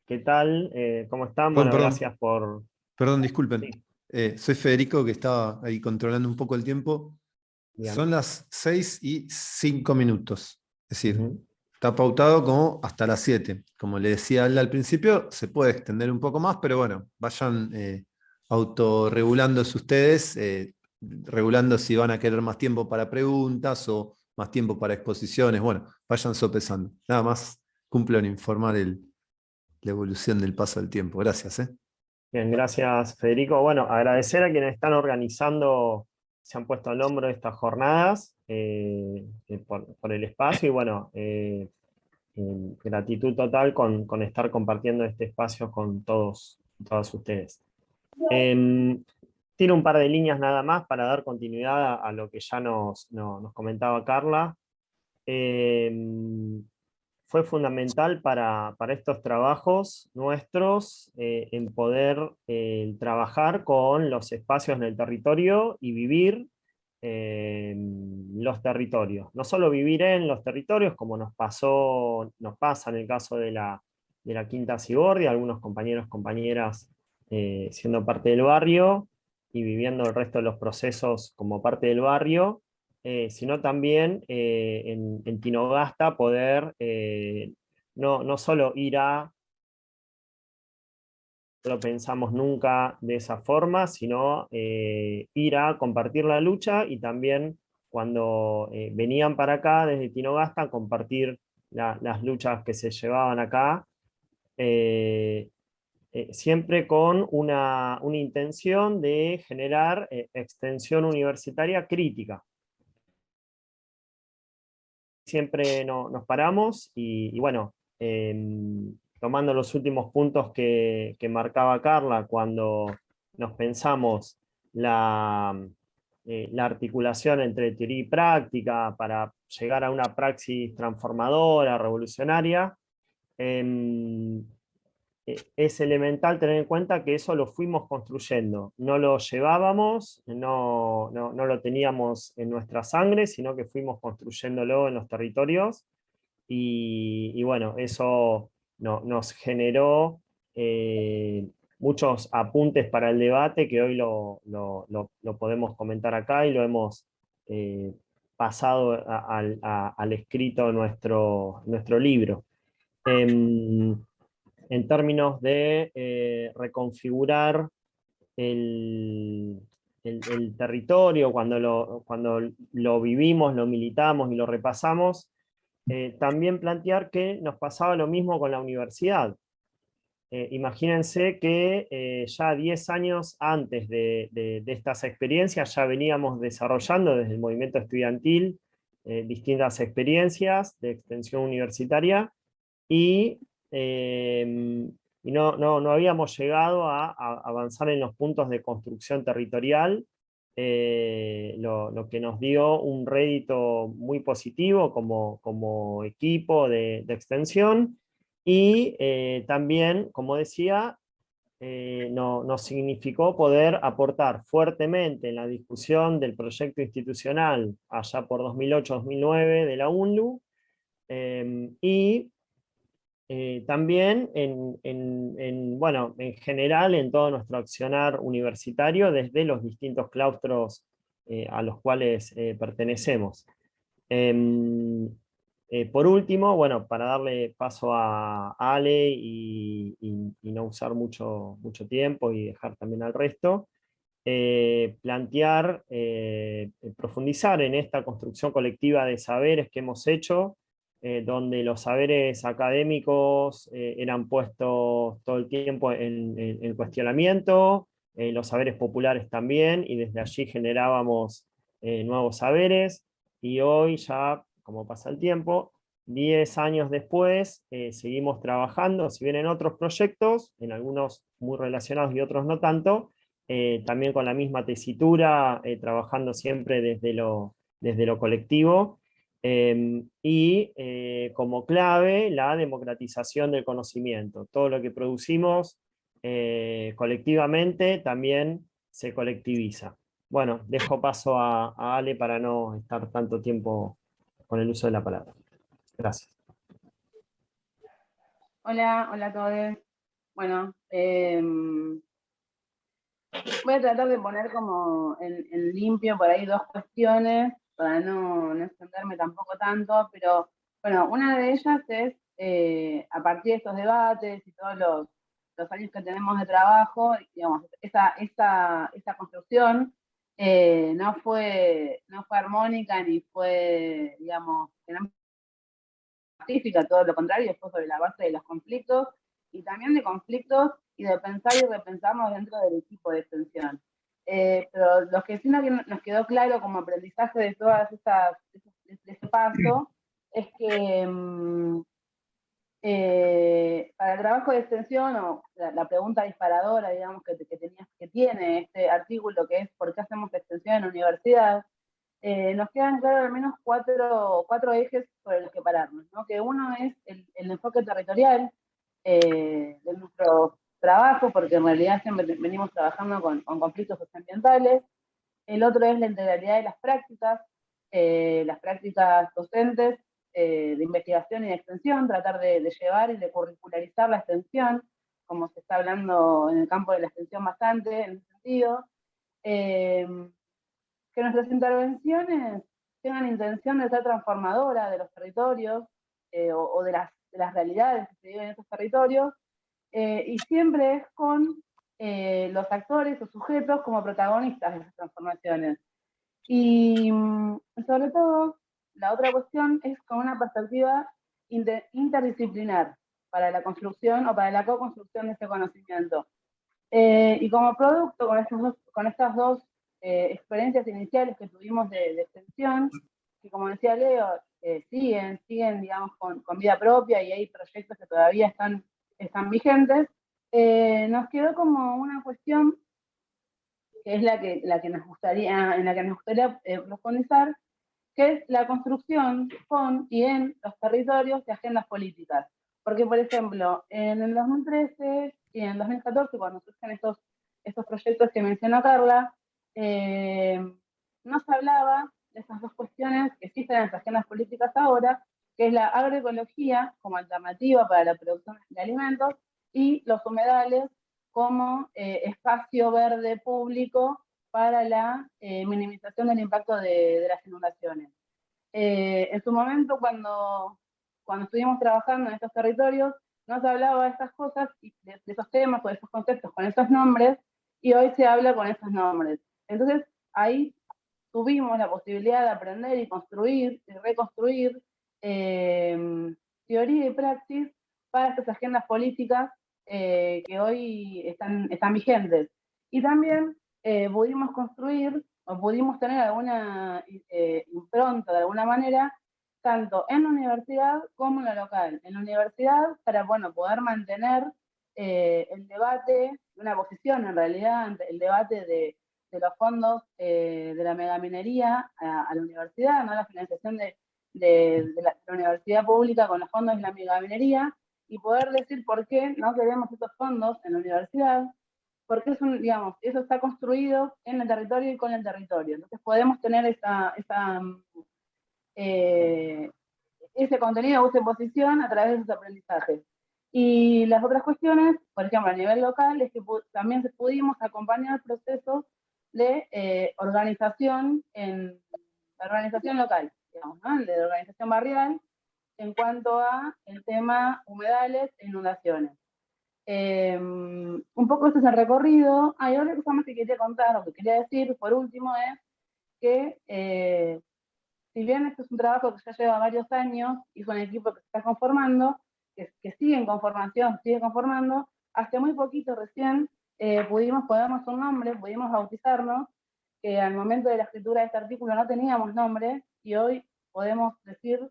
¿Qué tal? ¿Cómo están? Bueno, Perdón, gracias por... perdón, disculpen. Sí. Soy Federico, que estaba ahí controlando un poco el tiempo. Bien. Son las 6:05. Es decir, está pautado como hasta las 7. Como le decía Alda al principio, se puede extender un poco más, pero bueno, vayan autorregulándose ustedes, regulando si van a querer más tiempo para preguntas o más tiempo para exposiciones. Bueno, vayan sopesando. Nada más cumplo en informar la evolución del paso del tiempo. Gracias. Bien, gracias Federico. Bueno, agradecer a quienes están organizando, se han puesto al hombro de estas jornadas, por el espacio, y bueno, gratitud total con estar compartiendo este espacio con todos y todas ustedes. Tiro un par de líneas nada más para dar continuidad a lo que ya nos comentaba Carla. Fue fundamental para estos trabajos nuestros en poder trabajar con los espacios en el territorio y vivir los territorios. No solo vivir en los territorios, como nos pasa en el caso de la Quinta Sigordia, algunos compañeros, compañeras siendo parte del barrio y viviendo el resto de los procesos como parte del barrio, sino también en Tinogasta poder no solo ir a, no lo pensamos nunca de esa forma, sino ir a compartir la lucha y también cuando venían para acá desde Tinogasta, compartir las luchas que se llevaban acá, siempre con una intención de generar extensión universitaria crítica. Siempre nos paramos y bueno, tomando los últimos puntos que marcaba Carla, cuando nos pensamos la articulación entre teoría y práctica para llegar a una praxis transformadora, revolucionaria, es elemental tener en cuenta que eso lo fuimos construyendo. No lo llevábamos, no lo teníamos en nuestra sangre, sino que fuimos construyéndolo en los territorios. Y bueno, eso nos generó muchos apuntes para el debate que hoy lo podemos comentar acá y lo hemos pasado al escrito nuestro libro. En términos de reconfigurar el territorio, cuando lo vivimos, lo militamos y lo repasamos, también plantear que nos pasaba lo mismo con la universidad. Imagínense que ya 10 años antes de estas experiencias ya veníamos desarrollando desde el movimiento estudiantil distintas experiencias de extensión universitaria y no habíamos llegado a avanzar en los puntos de construcción territorial, lo que nos dio un rédito muy positivo como equipo de extensión, y también, como decía, nos significó poder aportar fuertemente en la discusión del proyecto institucional allá por 2008-2009 de la UNLU, y también bueno, en general en todo nuestro accionar universitario desde los distintos claustros a los cuales pertenecemos. Por último, bueno, para darle paso a Ale y no usar mucho tiempo y dejar también al resto, plantear, profundizar en esta construcción colectiva de saberes que hemos hecho, donde los saberes académicos eran puestos todo el tiempo en cuestionamiento, los saberes populares también, y desde allí generábamos nuevos saberes, y hoy ya, como pasa el tiempo, 10 años después, seguimos trabajando, si bien en otros proyectos, en algunos muy relacionados y otros no tanto, también con la misma tesitura, trabajando siempre desde lo colectivo, y como clave la democratización del conocimiento. Todo lo que producimos colectivamente también se colectiviza. Bueno, dejo paso a Ale para no estar tanto tiempo con el uso de la palabra. Gracias. Hola a todos. Bueno, voy a tratar de poner como en limpio por ahí dos cuestiones para no extenderme tampoco tanto, pero bueno, una de ellas es, a partir de estos debates y todos los años que tenemos de trabajo, digamos, esa construcción no fue armónica ni fue, digamos, pacífica, todo lo contrario, fue sobre la base de los conflictos, y también de conflictos y de pensar y repensarnos dentro del equipo de extensión. Pero lo que sí nos quedó claro como aprendizaje de todas de este paso es que para el trabajo de extensión, o la pregunta disparadora, digamos, que tiene este artículo, que es ¿por qué hacemos extensión en la universidad? Nos quedan claros al menos cuatro ejes sobre los que pararnos, ¿no? Que uno es el enfoque territorial de nuestro trabajo, porque en realidad siempre venimos trabajando con conflictos socioambientales. El otro es la integralidad de las prácticas docentes, de investigación y de extensión, tratar de llevar y de curricularizar la extensión, como se está hablando en el campo de la extensión bastante, en ese sentido. Que nuestras intervenciones tengan intención de ser transformadora de los territorios, o de las realidades que se viven en esos territorios, y siempre es con los actores o sujetos como protagonistas de esas transformaciones. Y sobre todo, la otra cuestión es con una perspectiva interdisciplinar para la construcción o para la co-construcción de ese conocimiento. Y como producto, con estas dos experiencias iniciales que tuvimos de extensión, que como decía Leo, siguen, digamos, con vida propia, y hay proyectos que todavía están vigentes, nos quedó como una cuestión que es en la que nos gustaría profundizar, que es la construcción con y en los territorios de agendas políticas. Porque, por ejemplo, en el 2013 y en el 2014, cuando surgen estos proyectos que mencionó Carla, no se hablaba de esas dos cuestiones que existen en las agendas políticas ahora, que es la agroecología como alternativa para la producción de alimentos, y los humedales como espacio verde público para la minimización del impacto de las inundaciones. En su momento, cuando estuvimos trabajando en estos territorios, no se hablaba de estas cosas, de esos temas o de esos conceptos con esos nombres, y hoy se habla con esos nombres. Entonces, ahí tuvimos la posibilidad de aprender y construir y reconstruir teoría y praxis para estas agendas políticas que hoy están vigentes. Y también pudimos construir, o pudimos tener alguna impronta de alguna manera, tanto en la universidad como en la local. En la universidad, para poder mantener el debate, una posición en realidad, el debate de los fondos de la megaminería a la universidad, ¿no? La financiación de la universidad pública con los fondos de la megaminería, y poder decir por qué no queremos estos fondos en la universidad, porque eso está construido en el territorio y con el territorio. Entonces podemos tener ese contenido o esa posición a través de esos aprendizajes. Y las otras cuestiones, por ejemplo, a nivel local, es que también pudimos acompañar procesos de organización local, digamos, ¿no? De organización barrial, en cuanto a el tema humedales e inundaciones. Un poco ese es el recorrido. Hay otra cosa más que quería contar, o que quería decir, por último, es que si bien esto es un trabajo que ya lleva varios años, y es un equipo que se está conformando, que sigue en conformación, sigue conformando, hace muy poquito recién pudimos ponernos un nombre, pudimos bautizarnos, que al momento de la escritura de este artículo no teníamos nombre, y hoy podemos decir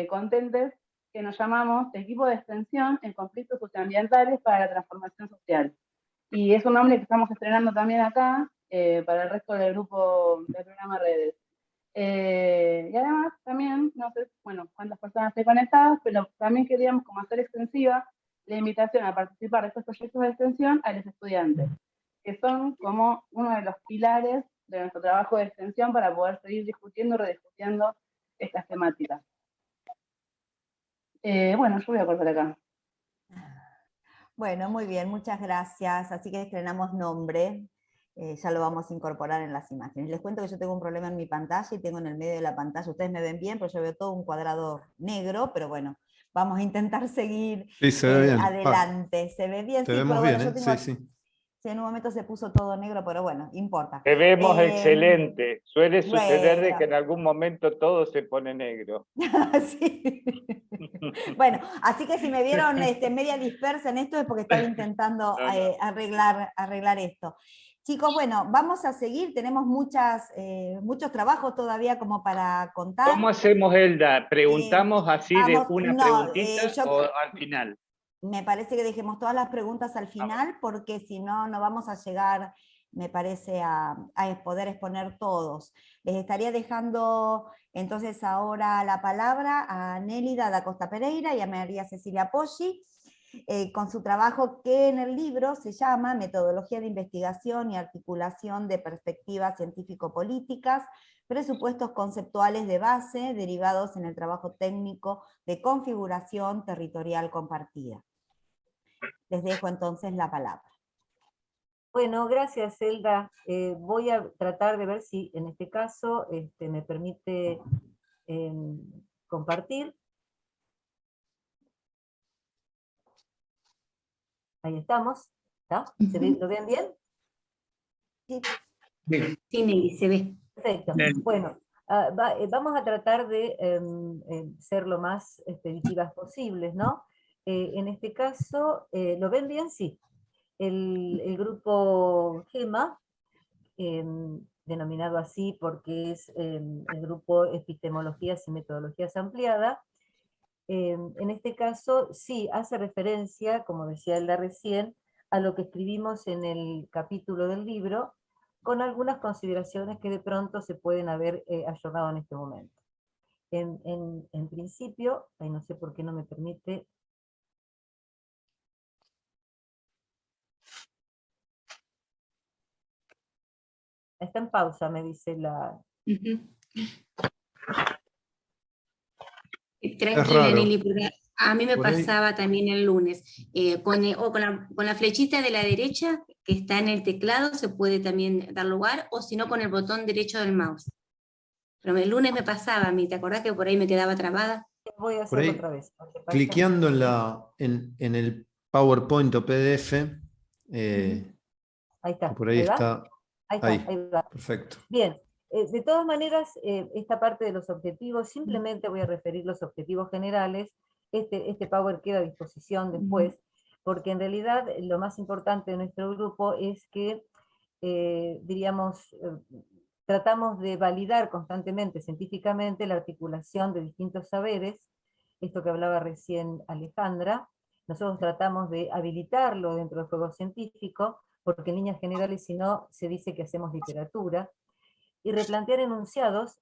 contentes que nos llamamos Equipo de Extensión en Conflictos Socioambientales para la Transformación Social. Y es un nombre que estamos estrenando también acá, para el resto del grupo del programa Redes. Y además también, no sé cuántas personas estén conectadas, pero también queríamos como hacer extensiva la invitación a participar de estos proyectos de extensión a los estudiantes, que son como uno de los pilares de nuestro trabajo de extensión para poder seguir discutiendo y rediscutiendo estas temáticas. Yo voy a cortar acá. Bueno, muy bien, muchas gracias. Así que estrenamos nombre. Ya lo vamos a incorporar en las imágenes. Les cuento que yo tengo un problema en mi pantalla y tengo en el medio de la pantalla, ustedes me ven bien, pero yo veo todo un cuadrado negro, pero bueno, vamos a intentar seguir se ve bien. adelante. ¿Se ve bien? Te sí, vemos pero bueno, bien, yo tengo... sí. Sí, en un momento se puso todo negro, pero bueno, importa. Te vemos excelente. Suele suceder de que en algún momento todo se pone negro. Sí. Bueno, así que si me vieron media dispersa en esto es porque estaba intentando arreglar esto. Chicos, bueno, vamos a seguir, tenemos muchos trabajos todavía como para contar. ¿Cómo hacemos, Elda? ¿Preguntamos así de una preguntita o al final? Me parece que dejemos todas las preguntas al final, porque si no, no vamos a llegar, me parece, a poder exponer todos. Les estaría dejando entonces ahora la palabra a Nélida da Costa Pereira y a María Cecilia Poggi. con su trabajo que en el libro se llama Metodología de investigación y articulación de perspectivas científico-políticas, presupuestos conceptuales de base derivados en el trabajo técnico de configuración territorial compartida. Les dejo entonces la palabra. Bueno, gracias, Zelda. Voy a tratar de ver si en este caso me permite compartir. Ahí estamos. ¿Está? ¿Lo ven bien? Sí. Sí, Nelly, se ve. Perfecto. Bueno, vamos a tratar de ser lo más expeditivas posibles, ¿no? En este caso, ¿lo ven bien? Sí. El grupo GEMA, denominado así porque es el grupo Epistemologías y Metodologías Ampliada, en este caso sí hace referencia, como decía Elda recién, a lo que escribimos en el capítulo del libro, con algunas consideraciones que de pronto se pueden haber ayornado en este momento. En principio, no sé por qué no me permite. Está en pausa, me dice la... Tranquila, Nelly, porque a mí me Por ahí. pasaba también el lunes. Con la flechita de la derecha que está en el teclado se puede también dar lugar, o si no con el botón derecho del mouse. Pero el lunes me pasaba a mí, ¿te acordás que por ahí me quedaba trabada? Voy a Por hacerlo ahí, otra vez. cliqueando en el PowerPoint o PDF, Ahí está. por ahí ¿Ahí va? está. Ahí está, Ahí. ahí va. Perfecto. Bien, de todas maneras, esta parte de los objetivos, simplemente voy a referir los objetivos generales. Este Power queda a disposición después, porque en realidad lo más importante de nuestro grupo es que, diríamos, tratamos de validar constantemente, científicamente, la articulación de distintos saberes, esto que hablaba recién Alejandra. Nosotros tratamos de habilitarlo dentro del juego científico, porque en líneas generales, si no, se dice que hacemos literatura, y replantear enunciados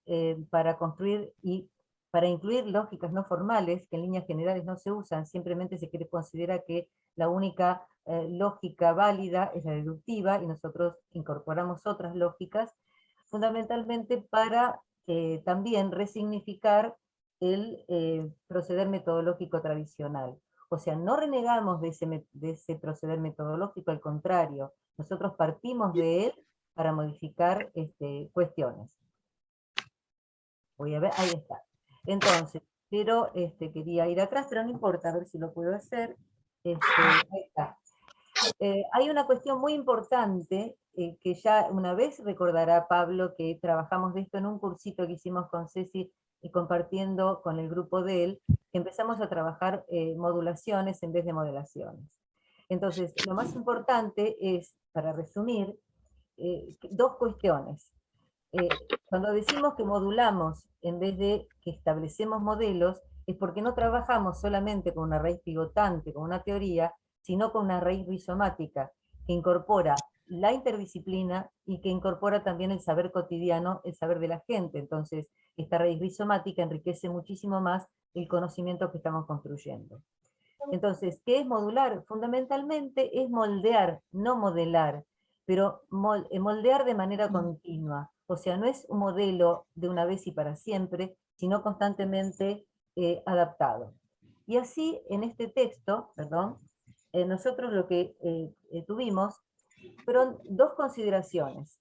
para construir y para incluir lógicas no formales, que en líneas generales no se usan, simplemente se considera que la única lógica válida es la deductiva, y nosotros incorporamos otras lógicas, fundamentalmente para también resignificar el proceder metodológico tradicional. O sea, no renegamos de ese proceder metodológico, al contrario, nosotros partimos de él para modificar cuestiones. Voy a ver, ahí está. Entonces, pero quería ir atrás, pero no importa, a ver si lo puedo hacer. Ahí está. Hay una cuestión muy importante que ya una vez recordará Pablo, que trabajamos de esto en un cursito que hicimos con Ceci y compartiendo con el grupo de él, que empezamos a trabajar modulaciones en vez de modelaciones. Entonces, lo más importante es, para resumir, dos cuestiones. Cuando decimos que modulamos en vez de que establecemos modelos, es porque no trabajamos solamente con una raíz pivotante, con una teoría, sino con una raíz rizomática, que incorpora la interdisciplina y que incorpora también el saber cotidiano, el saber de la gente. Entonces, esta raíz rizomática enriquece muchísimo más el conocimiento que estamos construyendo. Entonces, ¿qué es modular? Fundamentalmente es moldear, no modelar, pero moldear de manera continua. O sea, no es un modelo de una vez y para siempre, sino constantemente adaptado. Y así, en este texto, nosotros lo que tuvimos fueron dos consideraciones.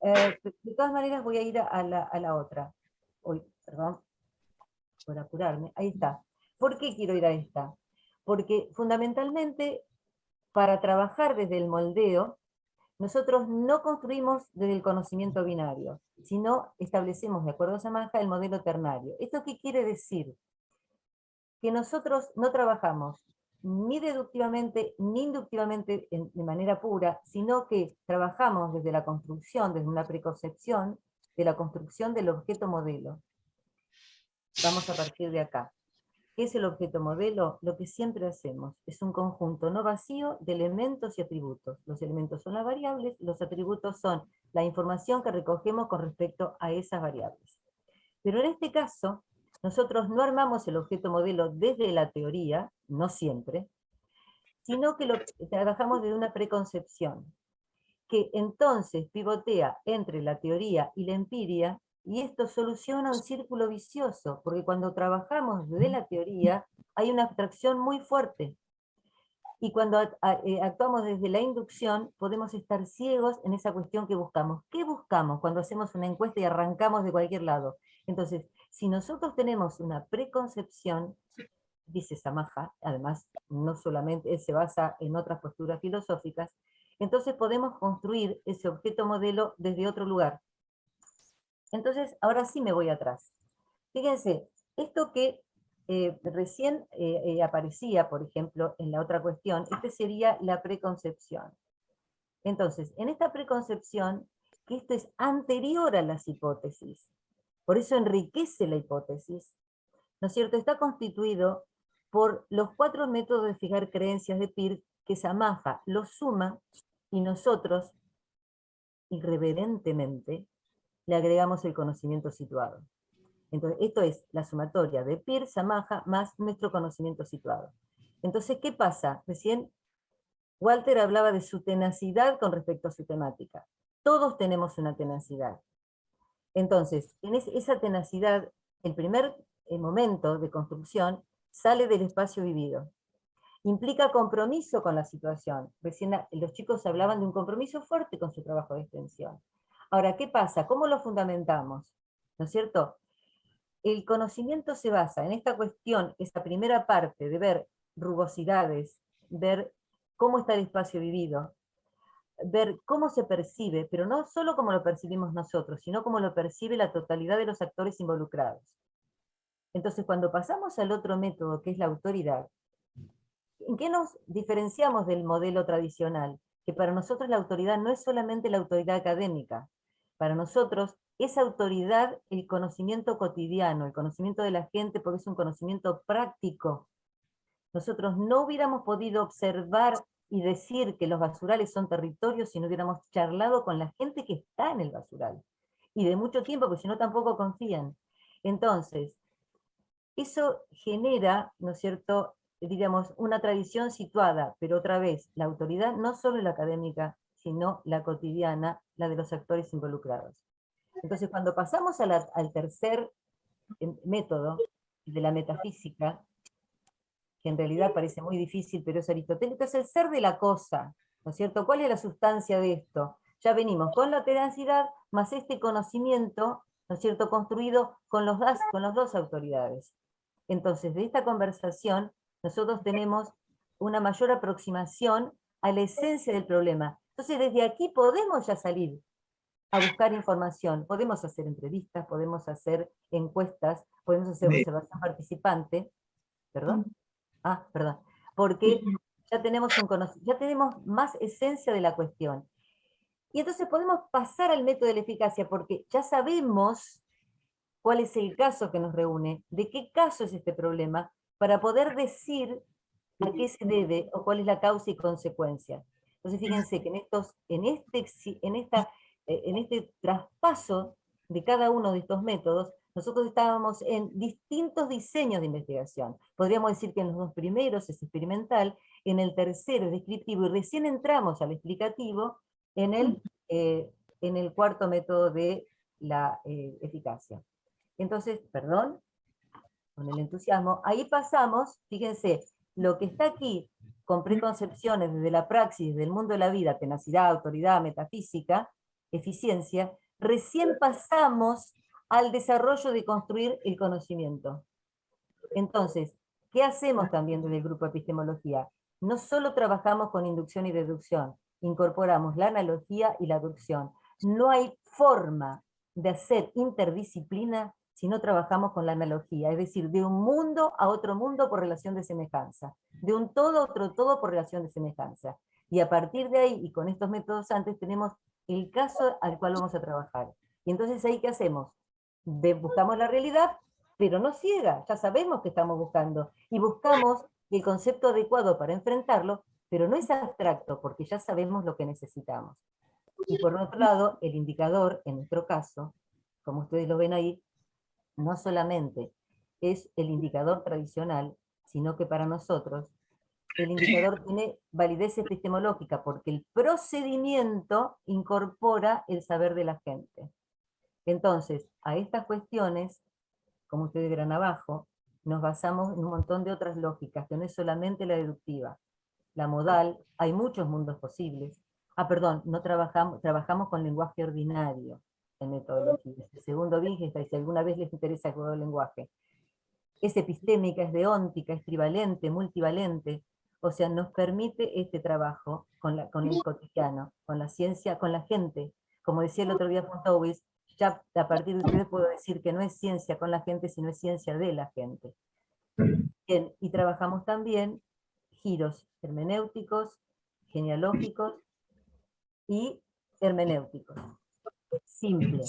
De todas maneras voy a ir a la otra. Perdón, por apurarme. Ahí está. ¿Por qué quiero ir a esta? Porque fundamentalmente, para trabajar desde el moldeo, nosotros no construimos desde el conocimiento binario, sino establecemos, de acuerdo a Samanja, el modelo ternario. ¿Esto qué quiere decir? Que nosotros no trabajamos ni deductivamente ni inductivamente de manera pura, sino que trabajamos desde la construcción, desde una preconcepción de la construcción del objeto modelo. Vamos a partir de acá. ¿Qué es el objeto modelo? Lo que siempre hacemos. Es un conjunto no vacío de elementos y atributos. Los elementos son las variables, los atributos son la información que recogemos con respecto a esas variables. Pero en este caso, nosotros no armamos el objeto modelo desde la teoría, no siempre, sino que lo trabajamos desde una preconcepción, que entonces pivotea entre la teoría y la empiria, y esto soluciona un círculo vicioso, porque cuando trabajamos desde la teoría hay una abstracción muy fuerte, y cuando actuamos desde la inducción podemos estar ciegos en esa cuestión que buscamos. ¿Qué buscamos cuando hacemos una encuesta y arrancamos de cualquier lado? Entonces, si nosotros tenemos una preconcepción, dice Samaha, además no solamente él se basa en otras posturas filosóficas, entonces podemos construir ese objeto modelo desde otro lugar. Entonces, ahora sí me voy atrás. Fíjense, esto que recién aparecía, por ejemplo, en la otra cuestión, este sería la preconcepción. Entonces, en esta preconcepción, que esto es anterior a las hipótesis, por eso enriquece la hipótesis, ¿no es cierto? Está constituido por los 4 métodos de fijar creencias de Peirce que Samaha los suma y nosotros, irreverentemente, le agregamos el conocimiento situado. Entonces, esto es la sumatoria de Peirce, Samaha, más nuestro conocimiento situado. Entonces, ¿qué pasa? Recién Walter hablaba de su tenacidad con respecto a su temática. Todos tenemos una tenacidad. Entonces, en esa tenacidad, el primer momento de construcción sale del espacio vivido. Implica compromiso con la situación. Recién los chicos hablaban de un compromiso fuerte con su trabajo de extensión. Ahora, ¿qué pasa? ¿Cómo lo fundamentamos? ¿No es cierto? El conocimiento se basa en esta cuestión, esa primera parte de ver rugosidades, ver cómo está el espacio vivido, ver cómo se percibe, pero no solo cómo lo percibimos nosotros, sino cómo lo percibe la totalidad de los actores involucrados. Entonces, cuando pasamos al otro método, que es la autoridad, ¿en qué nos diferenciamos del modelo tradicional? Que para nosotros la autoridad no es solamente la autoridad académica. Para nosotros es autoridad el conocimiento cotidiano, el conocimiento de la gente, porque es un conocimiento práctico. Nosotros no hubiéramos podido observar y decir que los basurales son territorios si no hubiéramos charlado con la gente que está en el basural. Y de mucho tiempo, porque si no tampoco confían. Entonces, eso genera, ¿no es cierto?, diríamos, una tradición situada, pero otra vez, la autoridad no solo la académica, sino la cotidiana, la de los actores involucrados. Entonces, cuando pasamos al tercer método, de la metafísica, que en realidad parece muy difícil, pero es aristotélico, es el ser de la cosa, ¿no es cierto? ¿Cuál es la sustancia de esto? Ya venimos con la tenacidad, más este conocimiento, ¿no es cierto?, construido con las dos autoridades. Entonces, de esta conversación, nosotros tenemos una mayor aproximación a la esencia del problema. Entonces, desde aquí podemos ya salir a buscar información, podemos hacer entrevistas, podemos hacer encuestas, podemos hacer observación participante, ¿perdón? Perdón, porque ya tenemos más esencia de la cuestión. Y entonces podemos pasar al método de la eficacia, porque ya sabemos cuál es el caso que nos reúne, de qué caso es este problema, para poder decir a qué se debe o cuál es la causa y consecuencia. Entonces fíjense que en este traspaso de cada uno de estos métodos, nosotros estábamos en distintos diseños de investigación. Podríamos decir que en los 2 primeros es experimental, en el tercero es descriptivo, y recién entramos al explicativo en el 4º método de la eficacia. Entonces, perdón, con el entusiasmo, ahí pasamos, fíjense, lo que está aquí con preconcepciones desde la praxis, del mundo de la vida, tenacidad, autoridad, metafísica, eficiencia, recién pasamos al desarrollo de construir el conocimiento. Entonces, ¿qué hacemos también desde el grupo de epistemología? No solo trabajamos con inducción y deducción, incorporamos la analogía y la aducción. No hay forma de hacer interdisciplina si no trabajamos con la analogía, es decir, de un mundo a otro mundo por relación de semejanza, de un todo a otro todo por relación de semejanza. Y a partir de ahí, y con estos métodos antes, tenemos el caso al cual vamos a trabajar. Y entonces ahí, ¿qué hacemos? Buscamos la realidad, pero no ciega, ya sabemos que estamos buscando, y buscamos el concepto adecuado para enfrentarlo, pero no es abstracto, porque ya sabemos lo que necesitamos. Y por otro lado, el indicador, en nuestro caso, como ustedes lo ven ahí, no solamente es el indicador tradicional, sino que para nosotros el indicador tiene validez epistemológica, porque el procedimiento incorpora el saber de la gente. Entonces, a estas cuestiones, como ustedes verán abajo, nos basamos en un montón de otras lógicas, que no es solamente la deductiva. La modal, hay muchos mundos posibles. No trabajamos con lenguaje ordinario en metodología. El segundo Wittgenstein, si alguna vez les interesa el juego del lenguaje. Es epistémica, es deóntica, es trivalente, multivalente. O sea, nos permite este trabajo con el cotidiano, con la ciencia, con la gente. Como decía el otro día Fontowis, ya a partir de ustedes puedo decir que no es ciencia con la gente, sino es ciencia de la gente. Bien, y trabajamos también giros hermenéuticos, genealógicos y hermenéuticos. Simple.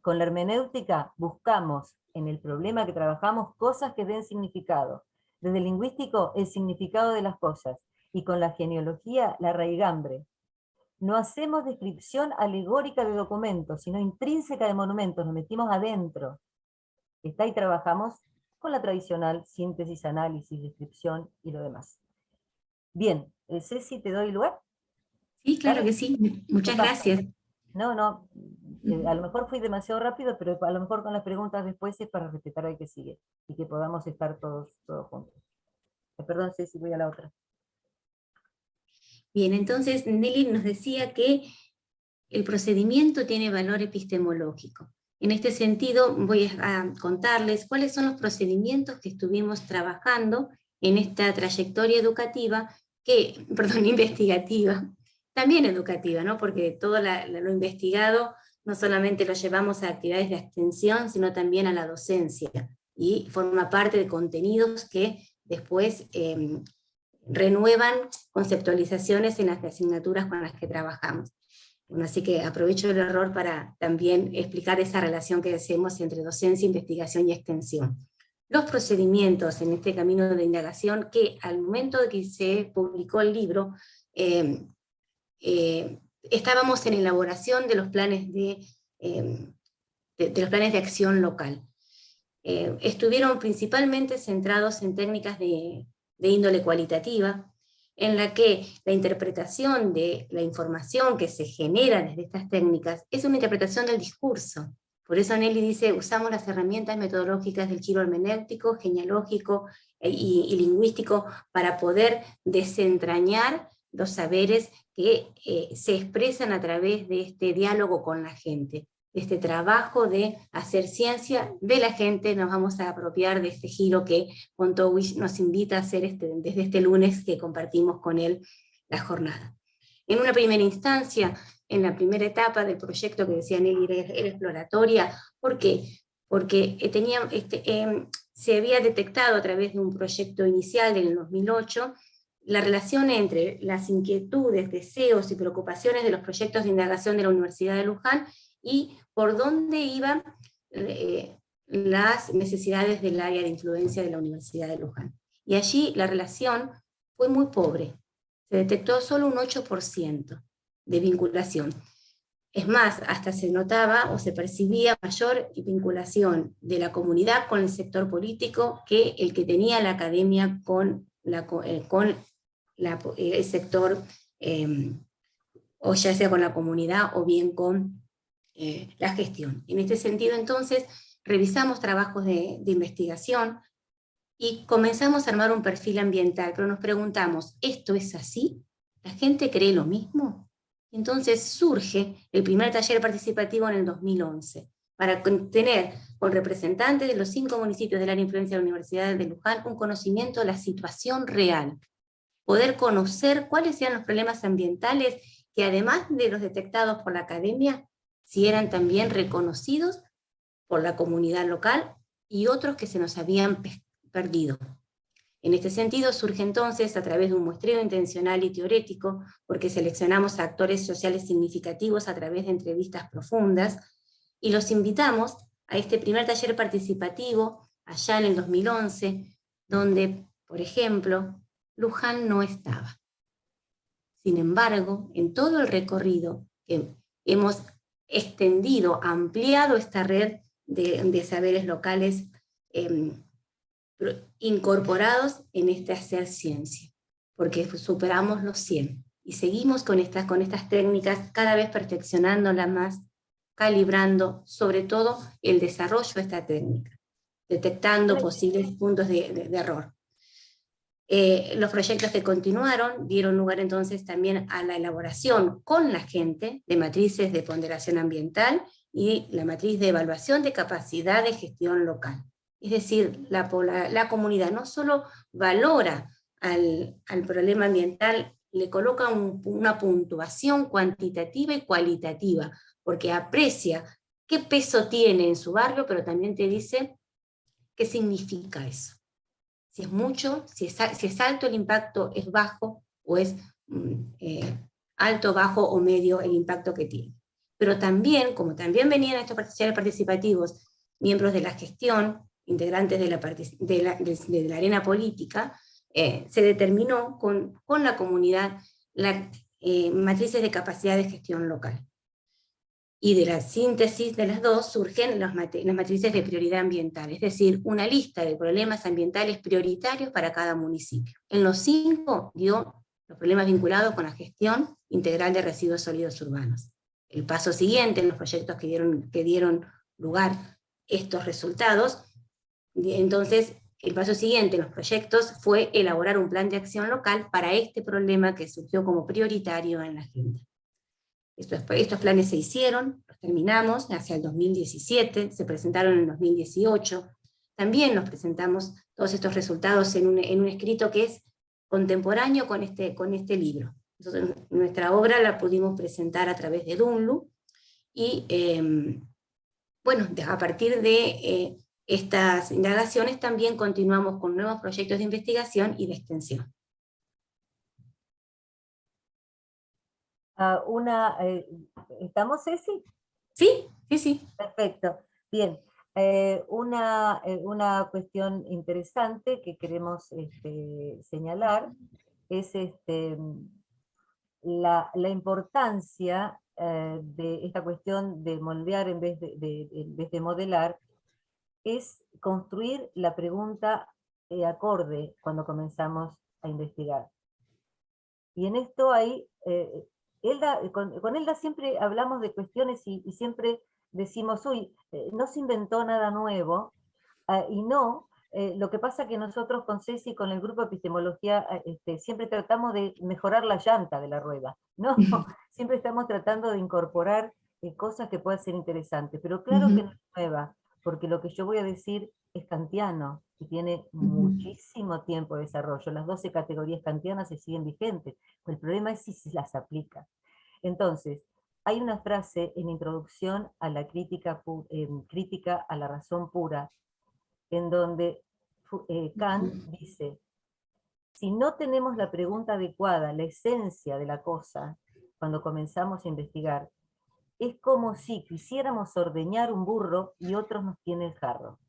Con la hermenéutica buscamos en el problema que trabajamos cosas que den significado. Desde el lingüístico, el significado de las cosas. Y con la genealogía, la raigambre. No hacemos descripción alegórica de documentos, sino intrínseca de monumentos, nos metimos adentro. Está y trabajamos con la tradicional síntesis, análisis, descripción y lo demás. Bien, Ceci, ¿te doy lugar? Sí, claro que sí. Muchas gracias. No, a lo mejor fui demasiado rápido, pero a lo mejor con las preguntas después es para respetar al que sigue, y que podamos estar todos juntos. Perdón, Ceci, voy a la otra. Bien, entonces Nelly nos decía que el procedimiento tiene valor epistemológico. En este sentido voy a contarles cuáles son los procedimientos que estuvimos trabajando en esta trayectoria educativa, investigativa, también educativa, ¿no? Porque todo lo investigado no solamente lo llevamos a actividades de extensión, sino también a la docencia, y forma parte de contenidos que después renuevan conceptualizaciones en las asignaturas con las que trabajamos. Bueno, así que aprovecho el error para también explicar esa relación que hacemos entre docencia, investigación y extensión. Los procedimientos en este camino de indagación, que al momento de que se publicó el libro, estábamos en elaboración de los planes de acción local. Estuvieron principalmente centrados en técnicas de índole cualitativa, en la que la interpretación de la información que se genera desde estas técnicas es una interpretación del discurso. Por eso Nelly dice, usamos las herramientas metodológicas del giro hermenéutico, genealógico y lingüístico para poder desentrañar los saberes que se expresan a través de este diálogo con la gente. Este trabajo de hacer ciencia de la gente. Nos vamos a apropiar de este giro que Fontowis nos invita a hacer desde este lunes que compartimos con él la jornada. En una primera instancia, en la primera etapa del proyecto que decía Nelly era exploratoria. ¿Por qué? Porque se había detectado a través de un proyecto inicial en el 2008 la relación entre las inquietudes, deseos y preocupaciones de los proyectos de indagación de la Universidad de Luján y por dónde iban las necesidades del área de influencia de la Universidad de Luján. Y allí la relación fue muy pobre. Se detectó solo un 8% de vinculación. Es más, hasta se notaba o se percibía mayor vinculación de la comunidad con el sector político que el que tenía la academia con el sector, o ya sea con la comunidad o bien con la gestión. En este sentido, entonces, revisamos trabajos de investigación y comenzamos a armar un perfil ambiental, pero nos preguntamos, ¿esto es así? ¿La gente cree lo mismo? Entonces surge el primer taller participativo en el 2011, para tener con representantes de los 5 municipios del área de influencia de la Universidad de Luján un conocimiento de la situación real, poder conocer cuáles eran los problemas ambientales que además de los detectados por la academia, si eran también reconocidos por la comunidad local y otros que se nos habían perdido. En este sentido surge entonces, a través de un muestreo intencional y teórico, porque seleccionamos a actores sociales significativos a través de entrevistas profundas, y los invitamos a este primer taller participativo, allá en el 2011, donde, por ejemplo, Luján no estaba. Sin embargo, en todo el recorrido que hemos extendido, ampliado esta red de saberes locales incorporados en este hacer ciencia. porque superamos los 100. Y seguimos con estas técnicas, cada vez perfeccionándolas más, calibrando sobre todo el desarrollo de esta técnica, detectando posibles puntos de error. Los proyectos que continuaron dieron lugar entonces también a la elaboración con la gente de matrices de ponderación ambiental y la matriz de evaluación de capacidad de gestión local. Es decir, la comunidad no solo valora al problema ambiental, le coloca una puntuación cuantitativa y cualitativa, porque aprecia qué peso tiene en su barrio, pero también te dice qué significa eso. Si es mucho, si es alto el impacto, es bajo, o es alto, bajo o medio el impacto que tiene. Pero también, como también venían estos talleres participativos, miembros de la gestión, integrantes de la arena política, se determinó con la comunidad las matrices de capacidad de gestión local. Y de la síntesis de las dos surgen las matrices de prioridad ambiental, es decir, una lista de problemas ambientales prioritarios para cada municipio. En los 5 dio los problemas vinculados con la gestión integral de residuos sólidos urbanos. El paso siguiente, en los proyectos que dieron lugar estos resultados, entonces el paso siguiente en los proyectos fue elaborar un plan de acción local para este problema que surgió como prioritario en la agenda. Estos planes se hicieron, los terminamos hacia el 2017, se presentaron en el 2018, también nos presentamos todos estos resultados en un escrito que es contemporáneo con este libro. Entonces, nuestra obra la pudimos presentar a través de Dunlu, y bueno, a partir de estas indagaciones también continuamos con nuevos proyectos de investigación y de extensión. ¿Estamos, Ceci? Sí, sí, sí. Perfecto. Bien. Una cuestión interesante que queremos señalar es la importancia de esta cuestión de moldear en vez de modelar, es construir la pregunta acorde cuando comenzamos a investigar. Y en esto hay, con Elda siempre hablamos de cuestiones y siempre decimos, uy, no se inventó nada nuevo, y no, lo que pasa que nosotros con Ceci, con el grupo de epistemología, siempre tratamos de mejorar la llanta de la rueda, ¿no? Siempre estamos tratando de incorporar cosas que puedan ser interesantes, pero claro que no es nueva, porque lo que yo voy a decir es kantiano, y tiene muchísimo tiempo de desarrollo. Las 12 categorías kantianas se siguen vigentes, el problema es si se las aplica. Entonces, hay una frase en Introducción a la crítica a la razón pura, en donde Kant dice, si no tenemos la pregunta adecuada, la esencia de la cosa, cuando comenzamos a investigar, es como si quisiéramos ordeñar un burro y otros nos tienen el jarro.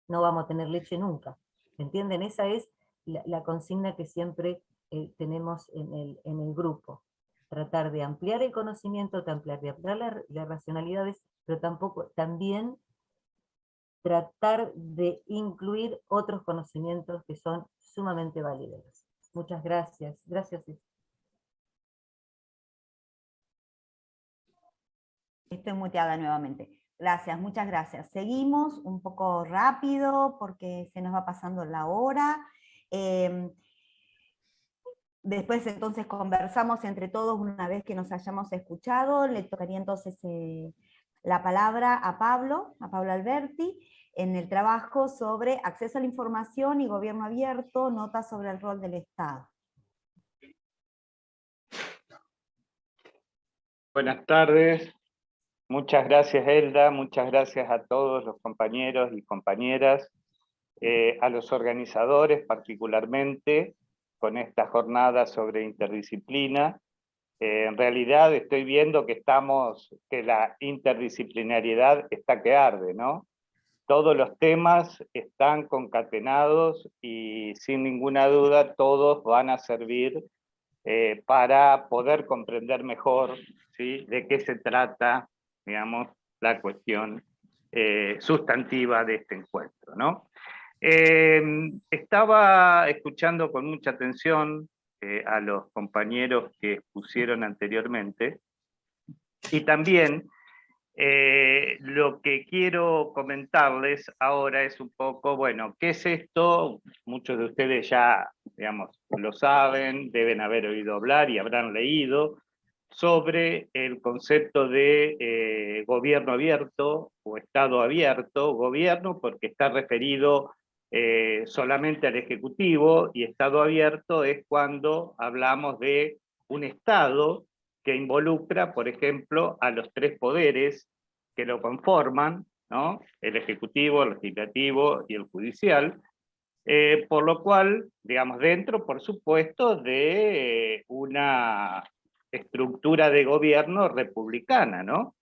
No vamos a tener leche nunca. ¿Entienden? Esa es la consigna que siempre tenemos en el grupo. Tratar de ampliar el conocimiento, de ampliar las racionalidades, pero también tratar de incluir otros conocimientos que son sumamente válidos. Muchas gracias. Gracias. Estoy muteada nuevamente. Gracias, muchas gracias. Seguimos un poco rápido porque se nos va pasando la hora. Después entonces conversamos entre todos una vez que nos hayamos escuchado. Le tocaría entonces la palabra a Pablo Alberti, en el trabajo sobre acceso a la información y gobierno abierto, notas sobre el rol del Estado. Buenas tardes. Muchas gracias, Elda, muchas gracias a todos los compañeros y compañeras, a los organizadores particularmente, con esta jornada sobre interdisciplina. En realidad estoy viendo que la interdisciplinariedad está que arde, ¿no? Todos los temas están concatenados y sin ninguna duda todos van a servir para poder comprender mejor, ¿sí?, de qué se trata, digamos, la cuestión sustantiva de este encuentro, ¿no? Estaba escuchando con mucha atención a los compañeros que expusieron anteriormente, y también lo que quiero comentarles ahora es un poco, bueno, ¿qué es esto? Muchos de ustedes ya, digamos, lo saben, deben haber oído hablar y habrán leído sobre el concepto de gobierno abierto o Estado abierto. Gobierno porque está referido solamente al Ejecutivo, y Estado abierto es cuando hablamos de un Estado que involucra, por ejemplo, a los tres poderes que lo conforman, ¿no? El Ejecutivo, el Legislativo y el Judicial, por lo cual, digamos, dentro, por supuesto, de una estructura de gobierno republicana, ¿no?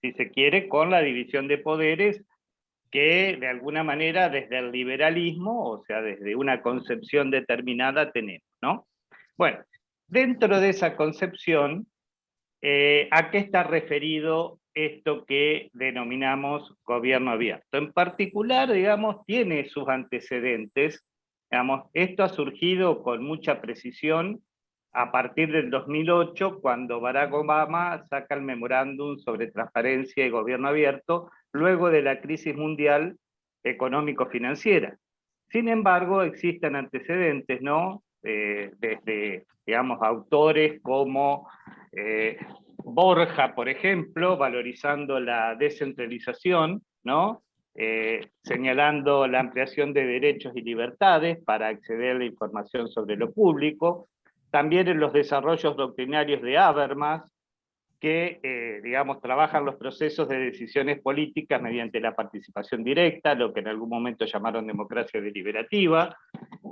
Si se quiere, con la división de poderes que de alguna manera desde el liberalismo, o sea, desde una concepción determinada tenemos, ¿no? Bueno, dentro de esa concepción, ¿a qué está referido esto que denominamos gobierno abierto? En particular, digamos, tiene sus antecedentes. Digamos, esto ha surgido con mucha precisión a partir del 2008, cuando Barack Obama saca el memorándum sobre transparencia y gobierno abierto, luego de la crisis mundial económico-financiera. Sin embargo, existen antecedentes, ¿no? Desde, digamos, autores como Borja, por ejemplo, valorizando la descentralización, ¿no? Señalando la ampliación de derechos y libertades para acceder a la información sobre lo público. También en los desarrollos doctrinarios de Habermas, que, digamos, trabajan los procesos de decisiones políticas mediante la participación directa, lo que en algún momento llamaron democracia deliberativa.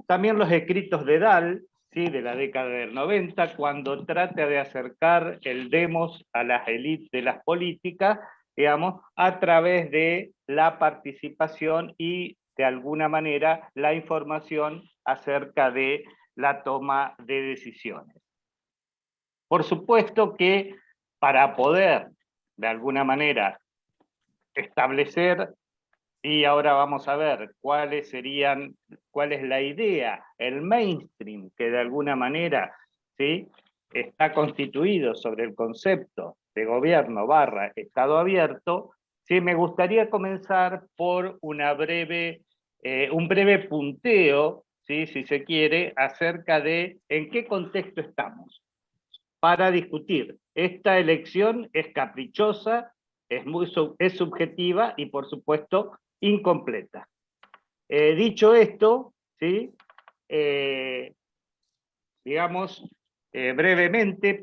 También los escritos de Dahl, ¿sí?, de la década del 90, cuando trata de acercar el demos a las élites de las políticas, digamos, a través de la participación y, de alguna manera, la información acerca de la toma de decisiones. Por supuesto que para poder, de alguna manera, establecer, y ahora vamos a ver cuál es la idea, el mainstream, que de alguna manera, ¿sí?, está constituido sobre el concepto de gobierno / Estado abierto, sí, me gustaría comenzar por un breve punteo, ¿sí?, si se quiere, acerca de en qué contexto estamos para discutir. Esta elección es caprichosa, es subjetiva y, por supuesto, incompleta. Dicho esto, ¿sí?, digamos, brevemente,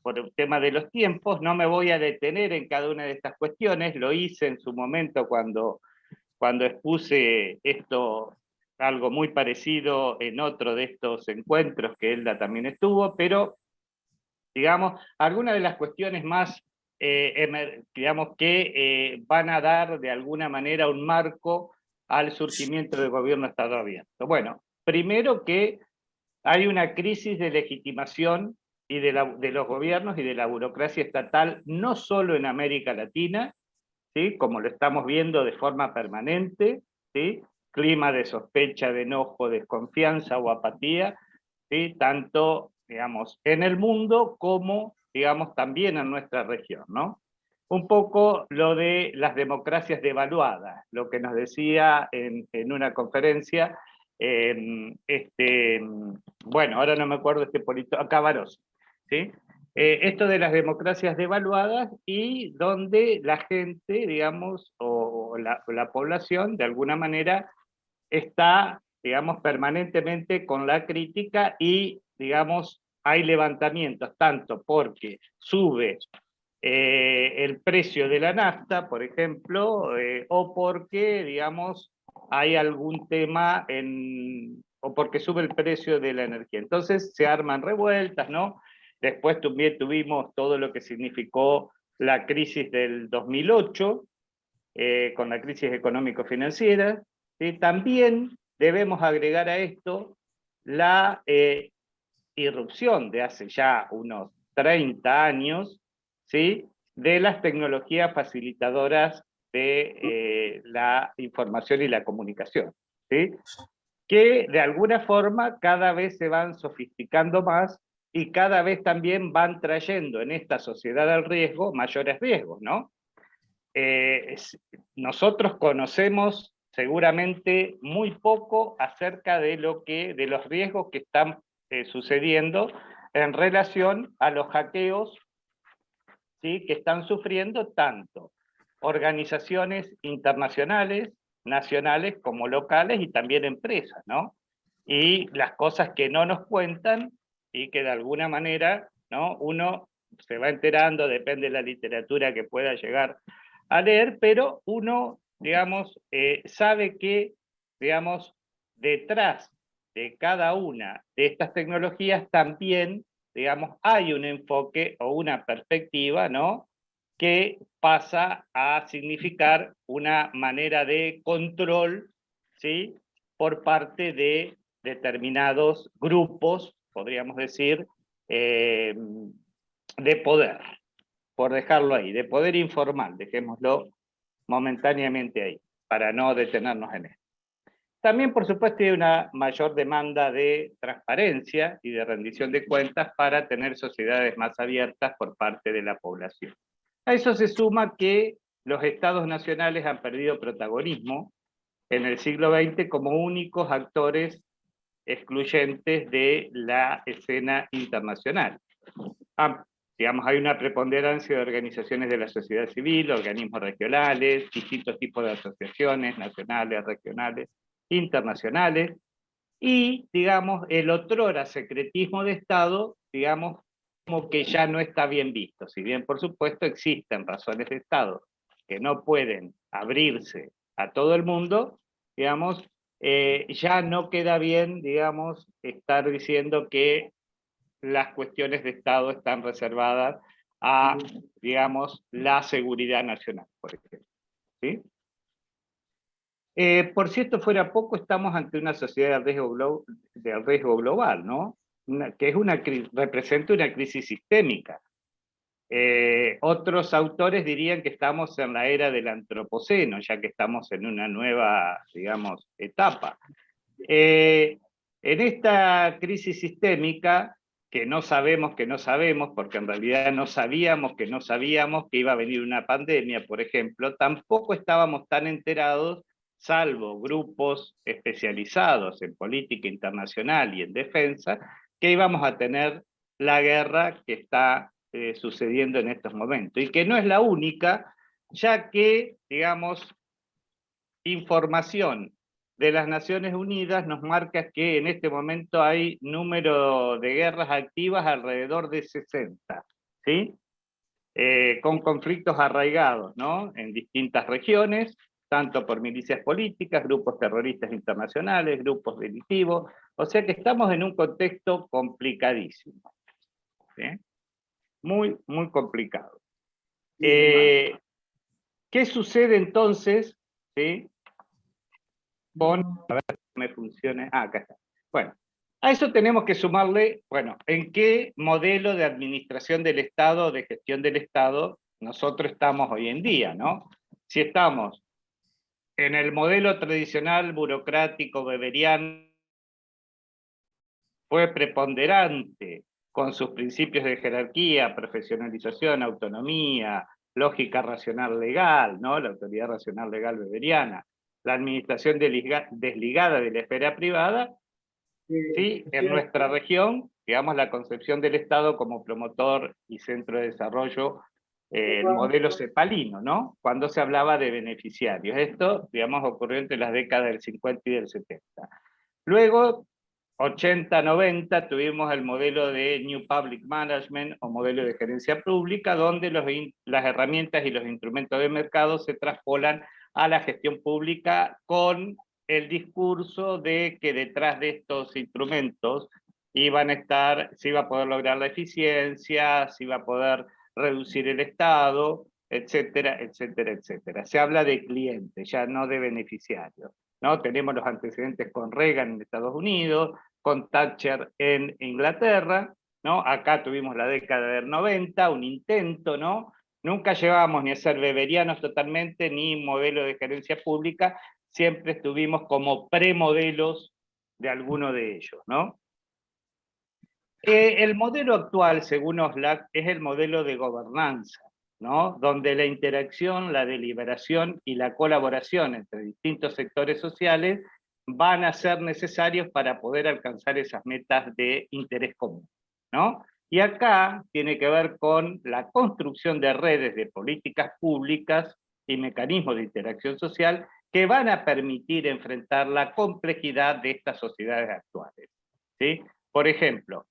por el tema de los tiempos, no me voy a detener en cada una de estas cuestiones, lo hice en su momento cuando expuse esto, algo muy parecido en otro de estos encuentros que Elda también estuvo, pero, digamos, algunas de las cuestiones más, digamos, que van a dar de alguna manera un marco al surgimiento del gobierno Estado abierto. Bueno, primero que hay una crisis de legitimación y de los gobiernos y de la burocracia estatal, no solo en América Latina, ¿sí?, como lo estamos viendo de forma permanente, ¿sí?, clima de sospecha, de enojo, desconfianza o apatía, ¿sí?, tanto, digamos, en el mundo como, digamos, también en nuestra región, ¿no? Un poco lo de las democracias devaluadas, lo que nos decía en una conferencia, bueno, ahora no me acuerdo este político, Cavarós, ¿sí? Esto de las democracias devaluadas, y donde la gente, digamos, o la población, de alguna manera, está, digamos, permanentemente con la crítica y, digamos, hay levantamientos, tanto porque sube el precio de la nafta, por ejemplo, o porque, digamos, hay algún tema o porque sube el precio de la energía. Entonces se arman revueltas, ¿no? Después también tuvimos todo lo que significó la crisis del 2008, con la crisis económico-financiera. También debemos agregar a esto la irrupción de hace ya unos 30 años, ¿sí?, de las tecnologías facilitadoras de la información y la comunicación, ¿sí? Que de alguna forma cada vez se van sofisticando más y cada vez también van trayendo en esta sociedad al riesgo mayores riesgos, ¿no? Nosotros conocemos seguramente muy poco acerca de los riesgos que están sucediendo en relación a los hackeos, ¿sí? Que están sufriendo tanto organizaciones internacionales, nacionales como locales y también empresas, ¿no? Y las cosas que no nos cuentan y que de alguna manera, ¿no? Uno se va enterando, depende de la literatura que pueda llegar a leer, pero uno, digamos, sabe que, digamos, detrás de cada una de estas tecnologías también, digamos, hay un enfoque o una perspectiva, ¿no? Que pasa a significar una manera de control, ¿sí? Por parte de determinados grupos, podríamos decir, de poder, por dejarlo ahí, de poder informal, dejémoslo momentáneamente ahí, para no detenernos en esto. También, por supuesto, hay una mayor demanda de transparencia y de rendición de cuentas para tener sociedades más abiertas por parte de la población. A eso se suma que los estados nacionales han perdido protagonismo en el siglo XX como únicos actores excluyentes de la escena internacional. Digamos, hay una preponderancia de organizaciones de la sociedad civil, organismos regionales, distintos tipos de asociaciones nacionales, regionales, internacionales, y, digamos, el otrora secretismo de Estado, digamos, como que ya no está bien visto. Si bien, por supuesto, existen razones de Estado que no pueden abrirse a todo el mundo, digamos, ya no queda bien, digamos, estar diciendo que las cuestiones de Estado están reservadas a, digamos, la seguridad nacional, por ejemplo. ¿Sí? Por si esto fuera poco, estamos ante una sociedad de riesgo global, ¿no? Que representa una crisis sistémica. Otros autores dirían que estamos en la era del antropoceno, ya que estamos en una nueva, digamos, etapa. En esta crisis sistémica, que no sabemos, porque en realidad no sabíamos que iba a venir una pandemia, por ejemplo, tampoco estábamos tan enterados, salvo grupos especializados en política internacional y en defensa, que íbamos a tener la guerra que está sucediendo en estos momentos, y que no es la única, ya que, digamos, información de las Naciones Unidas nos marca que en este momento hay número de guerras activas alrededor de 60, ¿sí? Con conflictos arraigados, ¿no? En distintas regiones, tanto por milicias políticas, grupos terroristas internacionales, grupos delictivos, o sea que estamos en un contexto complicadísimo, ¿sí? Muy, muy complicado. ¿Qué sucede entonces, ¿sí? A ver si me funciona. Acá está. Bueno, a eso tenemos que sumarle, bueno, en qué modelo de administración del Estado, de gestión del Estado, nosotros estamos hoy en día, ¿no? Si estamos en el modelo tradicional burocrático weberiano, fue preponderante con sus principios de jerarquía, profesionalización, autonomía, lógica racional legal, ¿no? La autoridad racional legal weberiana, la administración desligada de la esfera privada, ¿sí? En nuestra región, digamos, la concepción del Estado como promotor y centro de desarrollo, el modelo cepalino, ¿no? Cuando se hablaba de beneficiarios. Esto, digamos, ocurrió entre las décadas del 50 y del 70. Luego, 80-90, tuvimos el modelo de New Public Management o modelo de gerencia pública, donde las herramientas y los instrumentos de mercado se traspolan a la gestión pública con el discurso de que detrás de estos instrumentos se iba a poder lograr la eficiencia, se iba a poder reducir el Estado, etcétera, etcétera, etcétera. Se habla de clientes, ya no de beneficiarios, ¿no? Tenemos los antecedentes con Reagan en Estados Unidos, con Thatcher en Inglaterra, ¿no? Acá tuvimos la década del 90, un intento, ¿no? Nunca llegábamos ni a ser weberianos totalmente, ni modelo de gerencia pública, siempre estuvimos como premodelos de alguno de ellos, ¿no? El modelo actual, según OSLAC, es el modelo de gobernanza, ¿no? Donde la interacción, la deliberación y la colaboración entre distintos sectores sociales van a ser necesarios para poder alcanzar esas metas de interés común, ¿no? Y acá tiene que ver con la construcción de redes de políticas públicas y mecanismos de interacción social que van a permitir enfrentar la complejidad de estas sociedades actuales, ¿sí? Por ejemplo,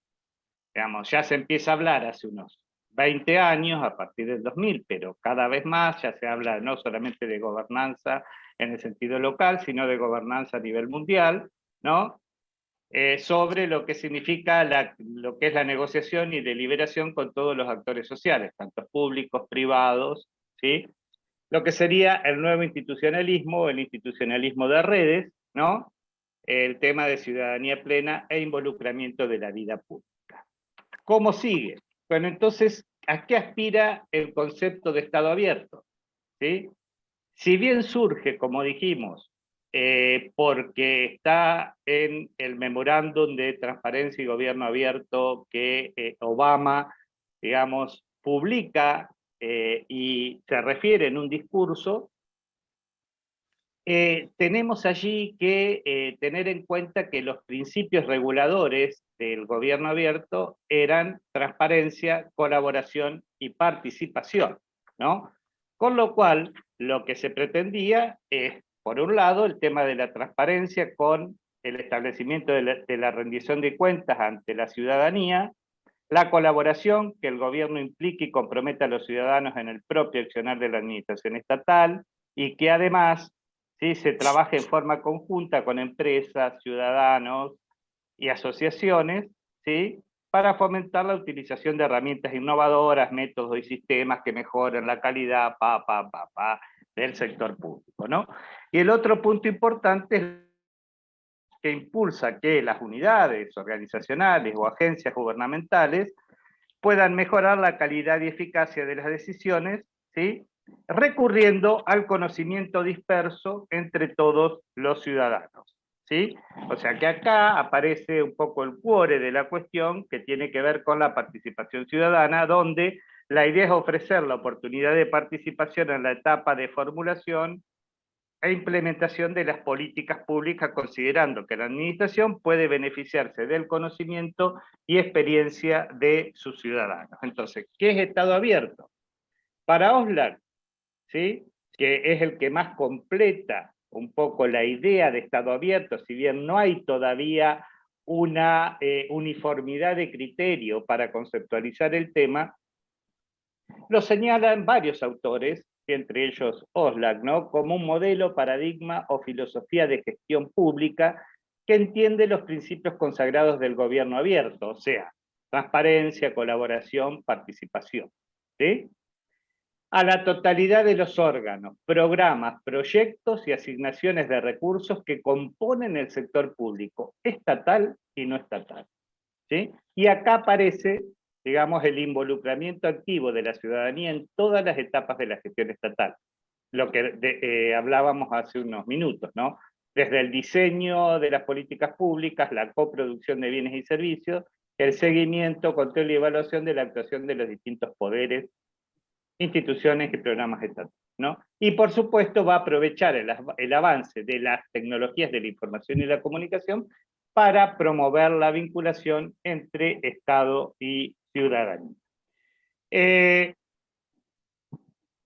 digamos, ya se empieza a hablar hace unos 20 años, a partir del 2000, pero cada vez más ya se habla no solamente de gobernanza en el sentido local, sino de gobernanza a nivel mundial, ¿no? Sobre lo que significa lo que es la negociación y deliberación con todos los actores sociales, tanto públicos, privados, ¿sí? Lo que sería el nuevo institucionalismo, el institucionalismo de redes, ¿no? El tema de ciudadanía plena e involucramiento de la vida pública. ¿Cómo sigue? Bueno, entonces, ¿a qué aspira el concepto de Estado abierto? ¿Sí? Si bien surge, como dijimos, porque está en el memorándum de transparencia y gobierno abierto que Obama, digamos, publica y se refiere en un discurso, tenemos allí que tener en cuenta que los principios reguladores del gobierno abierto eran transparencia, colaboración y participación, ¿no? Con lo cual, lo que se pretendía es, por un lado, el tema de la transparencia con el establecimiento de la rendición de cuentas ante la ciudadanía, la colaboración, que el gobierno implique y comprometa a los ciudadanos en el propio accionar de la administración estatal, y que además, ¿sí?, se trabaje en forma conjunta con empresas, ciudadanos y asociaciones, ¿sí?, para fomentar la utilización de herramientas innovadoras, métodos y sistemas que mejoren la calidad del sector público, ¿no? Y el otro punto importante es que impulsa que las unidades organizacionales o agencias gubernamentales puedan mejorar la calidad y eficacia de las decisiones, ¿sí?, recurriendo al conocimiento disperso entre todos los ciudadanos, ¿sí? O sea que acá aparece un poco el cuore de la cuestión que tiene que ver con la participación ciudadana, donde la idea es ofrecer la oportunidad de participación en la etapa de formulación e implementación de las políticas públicas, considerando que la administración puede beneficiarse del conocimiento y experiencia de sus ciudadanos. Entonces, ¿qué es Estado abierto? Para OSLAC, ¿sí?, que es el que más completa un poco la idea de Estado abierto, si bien no hay todavía una uniformidad de criterio para conceptualizar el tema, lo señalan varios autores, entre ellos OSLAC, ¿no?, como un modelo, paradigma o filosofía de gestión pública que entiende los principios consagrados del gobierno abierto, o sea, transparencia, colaboración, participación, ¿sí?, a la totalidad de los órganos, programas, proyectos y asignaciones de recursos que componen el sector público, estatal y no estatal, ¿sí? Y acá aparece, digamos, el involucramiento activo de la ciudadanía en todas las etapas de la gestión estatal, lo que hablábamos hace unos minutos, ¿no? Desde el diseño de las políticas públicas, la coproducción de bienes y servicios, el seguimiento, control y evaluación de la actuación de los distintos poderes, instituciones y programas estatales, ¿no? Y por supuesto va a aprovechar el avance de las tecnologías de la información y la comunicación para promover la vinculación entre Estado y ciudadanía.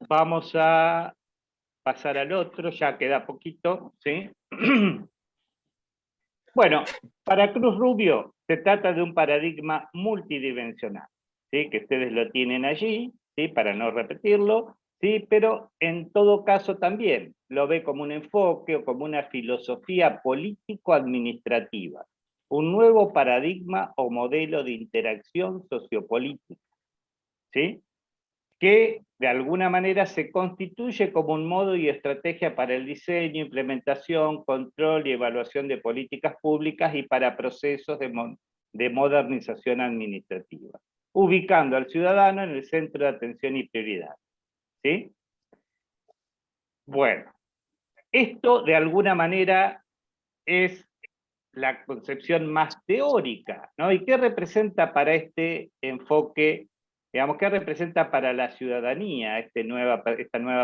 Vamos a pasar al otro, ya queda poquito, ¿sí? Bueno, para Cruz Rubio se trata de un paradigma multidimensional, ¿sí?, que ustedes lo tienen allí, ¿sí?, para no repetirlo, ¿sí?, pero en todo caso también lo ve como un enfoque o como una filosofía político-administrativa, un nuevo paradigma o modelo de interacción sociopolítica, ¿sí?, que de alguna manera se constituye como un modo y estrategia para el diseño, implementación, control y evaluación de políticas públicas y para procesos de modernización administrativa, ubicando al ciudadano en el centro de atención y prioridad. ¿sí? Bueno, esto de alguna manera es la concepción más teórica, ¿no? ¿Y qué representa para este enfoque, digamos, qué representa para la ciudadanía esta nueva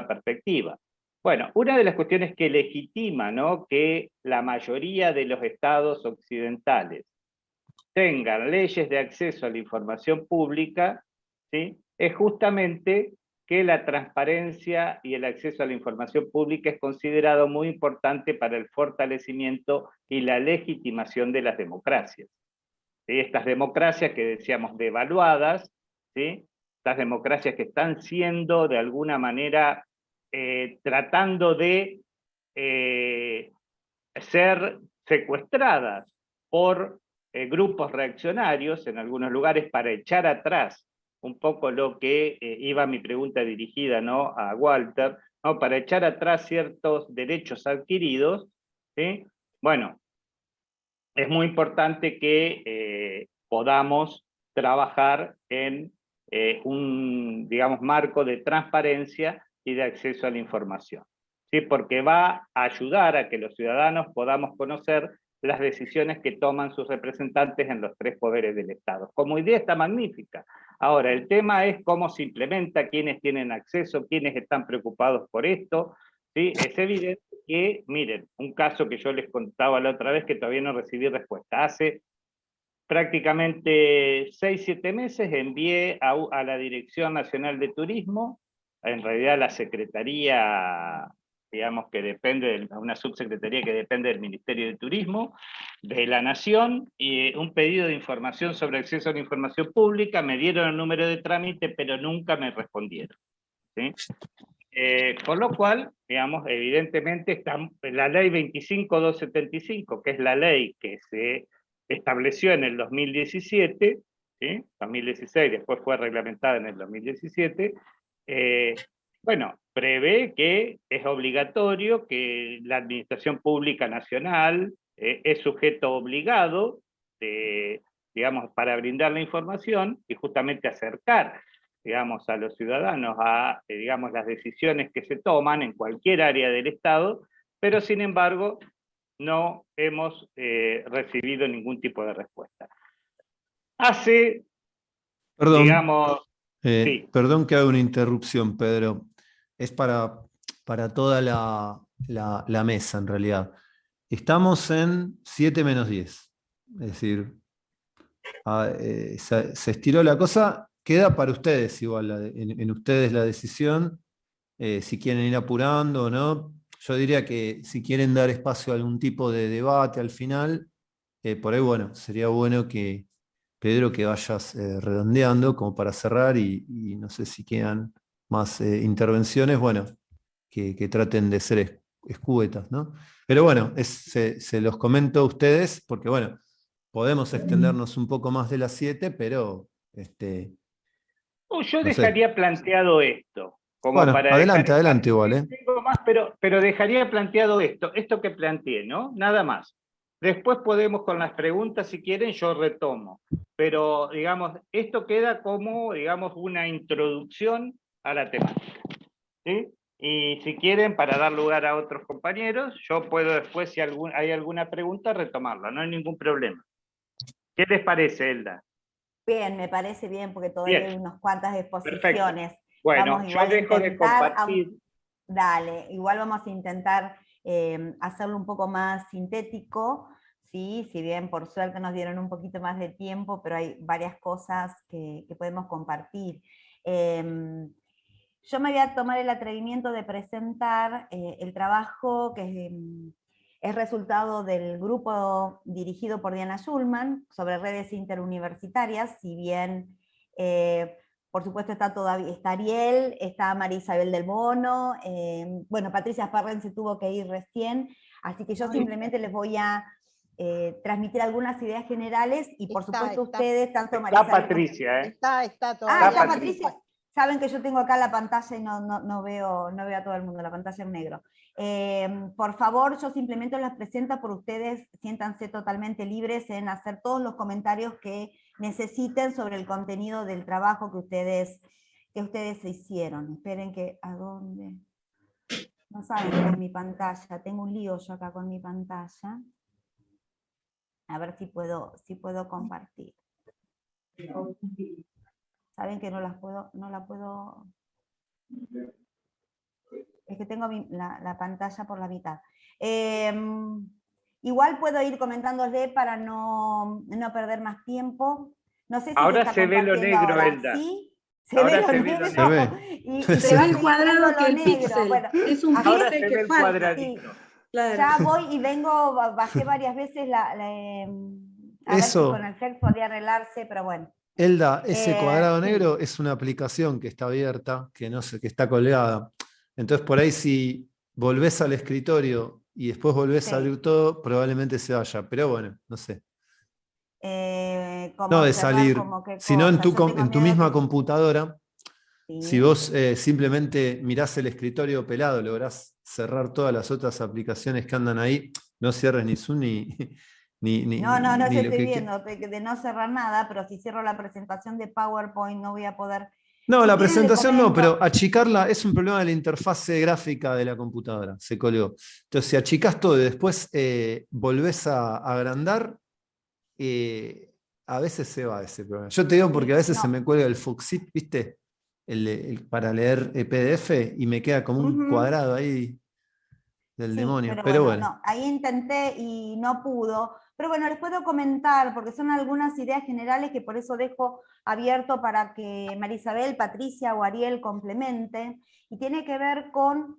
perspectiva? Bueno, una de las cuestiones que legitima, ¿no?, que la mayoría de los estados occidentales tengan leyes de acceso a la información pública, ¿sí?, es justamente que la transparencia y el acceso a la información pública es considerado muy importante para el fortalecimiento y la legitimación de las democracias. ¿Sí? Estas democracias que decíamos devaluadas, ¿sí?, estas democracias que están siendo de alguna manera tratando de ser secuestradas por grupos reaccionarios en algunos lugares para echar atrás un poco lo que iba mi pregunta dirigida, ¿no?, a Walter, ¿no?, para echar atrás ciertos derechos adquiridos, ¿sí? Bueno, es muy importante que podamos trabajar en un, digamos, marco de transparencia y de acceso a la información, ¿sí? Porque va a ayudar a que los ciudadanos podamos conocer las decisiones que toman sus representantes en los tres poderes del Estado. Como idea está magnífica. Ahora, el tema es cómo se implementa, quiénes tienen acceso, quiénes están preocupados por esto, ¿sí? Es evidente que, miren, un caso que yo les contaba la otra vez que todavía no recibí respuesta. Hace prácticamente 6-7 meses envié a la Dirección Nacional de Turismo, en realidad la Secretaría, digamos, que depende, una subsecretaría que depende del Ministerio de Turismo, de la Nación, y un pedido de información sobre acceso a la información pública. Me dieron el número de trámite, pero nunca me respondieron, ¿sí? Por lo cual, digamos, evidentemente está la ley 25.275, que es la ley que se estableció en el 2017, ¿sí? 2016, después fue reglamentada en el 2017, bueno, prevé que es obligatorio que la Administración Pública Nacional es sujeto obligado, digamos, para brindar la información y justamente acercar, digamos, a los ciudadanos a, digamos, las decisiones que se toman en cualquier área del Estado, pero sin embargo no hemos recibido ningún tipo de respuesta. Hace, Perdón, digamos, sí. perdón que haga una interrupción, Pedro. Es para toda la mesa, en realidad. Estamos en 7-10. Es decir, se estiró la cosa. Queda para ustedes igual, en ustedes la decisión, si quieren ir apurando o no. Yo diría que si quieren dar espacio a algún tipo de debate al final, por ahí, bueno, sería bueno que, Pedro, que vayas redondeando como para cerrar y no sé si quedan más intervenciones, bueno, que traten de ser escuetas, ¿no? Pero bueno, se los comento a ustedes porque, bueno, podemos extendernos un poco más de las 7, pero Yo no sé. dejaría planteado esto. Como Bueno, para adelante igual. Tengo más, pero dejaría planteado esto que planteé, ¿no? Nada más. Después podemos con las preguntas, si quieren, yo retomo. Pero, digamos, esto queda como, digamos, una introducción a la temática, ¿sí? Y si quieren, para dar lugar a otros compañeros, yo puedo después, si hay alguna pregunta, retomarla, no hay ningún problema. ¿Qué les parece, Elda? Bien, me parece bien, porque todavía hay unas cuantas exposiciones. Perfecto. Bueno, vamos igual yo dejo de compartir. Dale, igual vamos a intentar hacerlo un poco más sintético, ¿sí? Si bien por suerte nos dieron un poquito más de tiempo, pero hay varias cosas que podemos compartir. Yo me voy a tomar el atrevimiento de presentar el trabajo que es resultado del grupo dirigido por Diana Schulman sobre redes interuniversitarias, si bien, por supuesto, está Ariel, está María Isabel del Bono, bueno, Patricia Sparren se tuvo que ir recién, así que yo simplemente les voy a transmitir algunas ideas generales y por supuesto ustedes, tanto María Isabel... Patricia, Está todo. está Patricia. Saben que yo tengo acá la pantalla y no veo a todo el mundo, la pantalla en negro. Por favor, yo simplemente las presento por ustedes, siéntanse totalmente libres en hacer todos los comentarios que necesiten sobre el contenido del trabajo que ustedes que ustedes se hicieron. Esperen que, ¿a dónde? No saben con mi pantalla, tengo un lío yo acá con mi pantalla. A ver si puedo compartir. Saben que no la puedo. Es que tengo la pantalla por la mitad. Igual puedo ir comentándole para no perder más tiempo. No sé si ahora se ve lo negro, ahora. Elda. ¿Sí? Ahora se ve lo Se ve. Y Se se ve el cuadrado que el píxel. Bueno, es un ahora píxel se ve que el falta. cuadradito. Claro. Ya voy y vengo, bajé varias veces a ver si Eso. con el FEC podía arreglarse, pero bueno. Elda, ese cuadrado sí. negro es una aplicación que está abierta, que no sé, que está colgada. Entonces, por ahí, si volvés al escritorio y después volvés a abrir todo, probablemente se vaya. Pero bueno, no sé. Como No de cerrar, salir, como qué sino en cosa. Yo tengo en tu miedo misma que- computadora. Sí. Si vos simplemente mirás el escritorio pelado, lográs cerrar todas las otras aplicaciones que andan ahí, no cierres ni Zoom No, yo ni lo estoy que viendo de no cerrar nada, pero si cierro la presentación de PowerPoint no voy a poder. No, Si la quieren, le presentación no, comento. pero achicarla es un problema de la interfase gráfica de la computadora, se colgó. Entonces, si achicás todo y después volvés a agrandar, a veces se va ese problema. Yo te digo porque a veces se me cuelga el Foxit, ¿viste? Para leer PDF y me queda como un cuadrado ahí del demonio. Pero bueno. No, ahí intenté y no pudo. Pero bueno, les puedo comentar, porque son algunas ideas generales que por eso dejo abierto para que María Isabel, Patricia o Ariel complementen, y tiene que ver con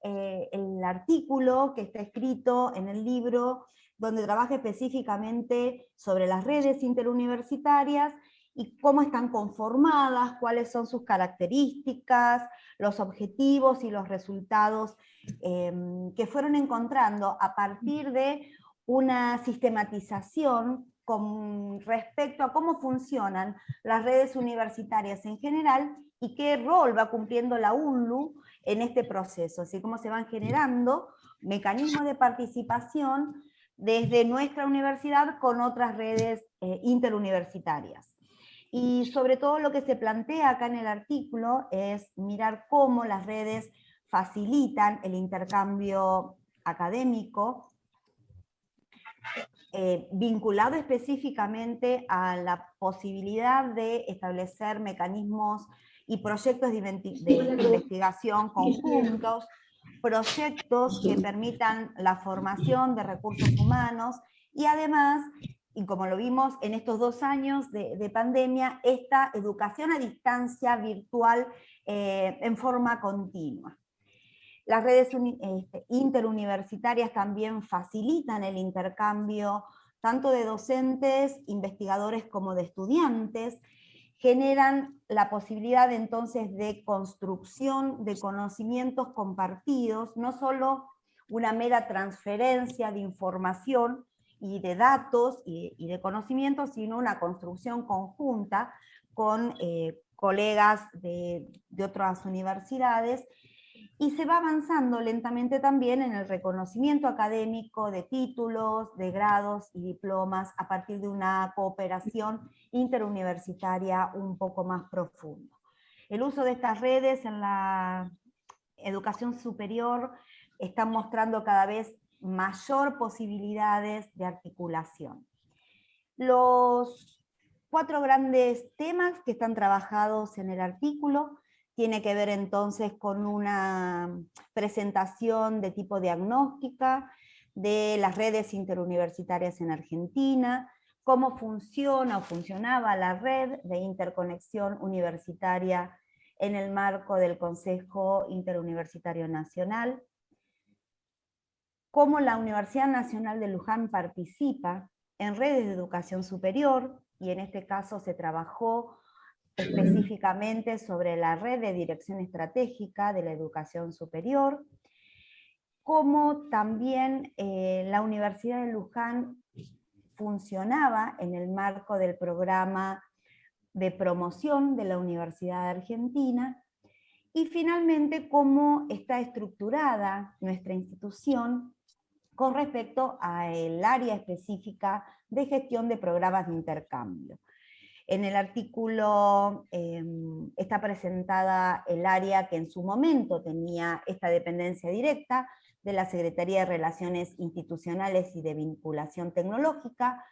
el artículo que está escrito en el libro, donde trabaja específicamente sobre las redes interuniversitarias y cómo están conformadas, cuáles son sus características, los objetivos y los resultados que fueron encontrando a partir de una sistematización con respecto a cómo funcionan las redes universitarias en general y qué rol va cumpliendo la UNLU en este proceso, así como se van generando mecanismos de participación desde nuestra universidad con otras redes interuniversitarias. Y sobre todo lo que se plantea acá en el artículo es mirar cómo las redes facilitan el intercambio académico, vinculado específicamente a la posibilidad de establecer mecanismos y proyectos de investigación conjuntos, proyectos que permitan la formación de recursos humanos y además, y como lo vimos en estos 2 años de pandemia, esta educación a distancia virtual en forma continua. Las redes interuniversitarias también facilitan el intercambio tanto de docentes, investigadores como de estudiantes, generan la posibilidad entonces de construcción de conocimientos compartidos, no solo una mera transferencia de información y de datos y de conocimientos, sino una construcción conjunta con colegas de otras universidades, y se va avanzando lentamente también en el reconocimiento académico de títulos, de grados y diplomas a partir de una cooperación interuniversitaria un poco más profunda. El uso de estas redes en la educación superior está mostrando cada vez mayor posibilidades de articulación. Los 4 grandes temas que están trabajados en el artículo tiene que ver entonces con una presentación de tipo diagnóstica de las redes interuniversitarias en Argentina, cómo funciona o funcionaba la red de interconexión universitaria en el marco del Consejo Interuniversitario Nacional, cómo la Universidad Nacional de Luján participa en redes de educación superior, y en este caso se trabajó específicamente sobre la red de dirección estratégica de la educación superior, como también la Universidad de Luján funcionaba en el marco del programa de promoción de la Universidad Argentina, y finalmente cómo está estructurada nuestra institución con respecto al área específica de gestión de programas de intercambio. En el artículo está presentada el área que en su momento tenía esta dependencia directa de la Secretaría de Relaciones Institucionales y de Vinculación Tecnológica.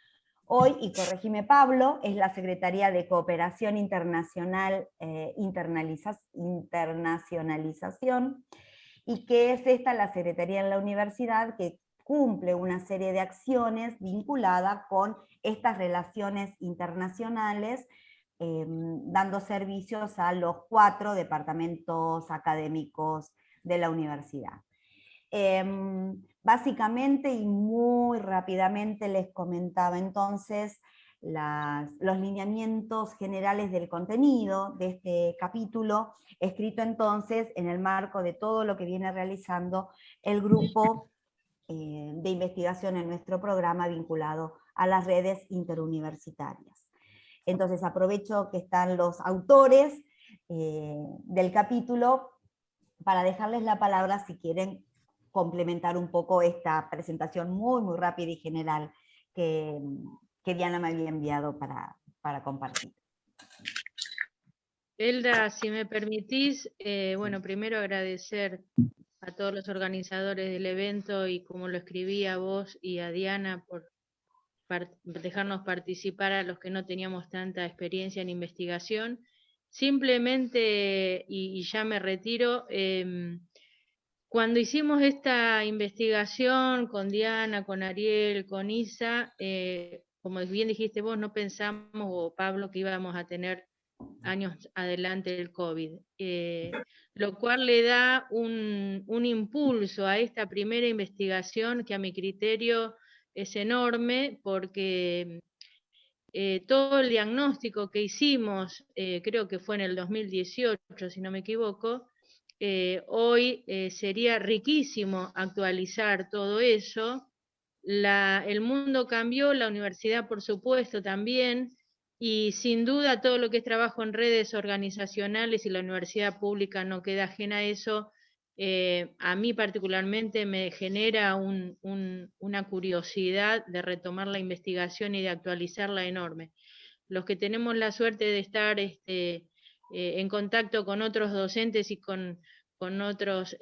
Hoy, y corregime Pablo, es la Secretaría de Cooperación Internacional, Internacionalización, y que es esta la Secretaría en la Universidad que cumple una serie de acciones vinculadas con estas relaciones internacionales, dando servicios a los 4 departamentos académicos de la universidad. Básicamente y muy rápidamente les comentaba entonces los lineamientos generales del contenido de este capítulo, escrito entonces en el marco de todo lo que viene realizando el grupo de investigación en nuestro programa vinculado a las redes interuniversitarias. Entonces aprovecho que están los autores del capítulo para dejarles la palabra si quieren complementar un poco esta presentación muy rápida y general que Diana me había enviado para compartir. Elda, si me permitís, bueno, primero agradecer a todos los organizadores del evento y como lo escribí a vos y a Diana por dejarnos participar a los que no teníamos tanta experiencia en investigación. Simplemente, y ya me retiro, cuando hicimos esta investigación con Diana, con Ariel, con Isa, como bien dijiste vos, no pensamos, o Pablo, que íbamos a tener años adelante del COVID, lo cual le da un impulso a esta primera investigación que a mi criterio es enorme, porque todo el diagnóstico que hicimos, creo que fue en el 2018, si no me equivoco, hoy sería riquísimo actualizar todo eso. El mundo cambió, la universidad por supuesto también, y sin duda todo lo que es trabajo en redes organizacionales y la universidad pública no queda ajena a eso. A mí particularmente me genera una curiosidad de retomar la investigación y de actualizarla enorme. Los que tenemos la suerte de estar en contacto con otros docentes y con otros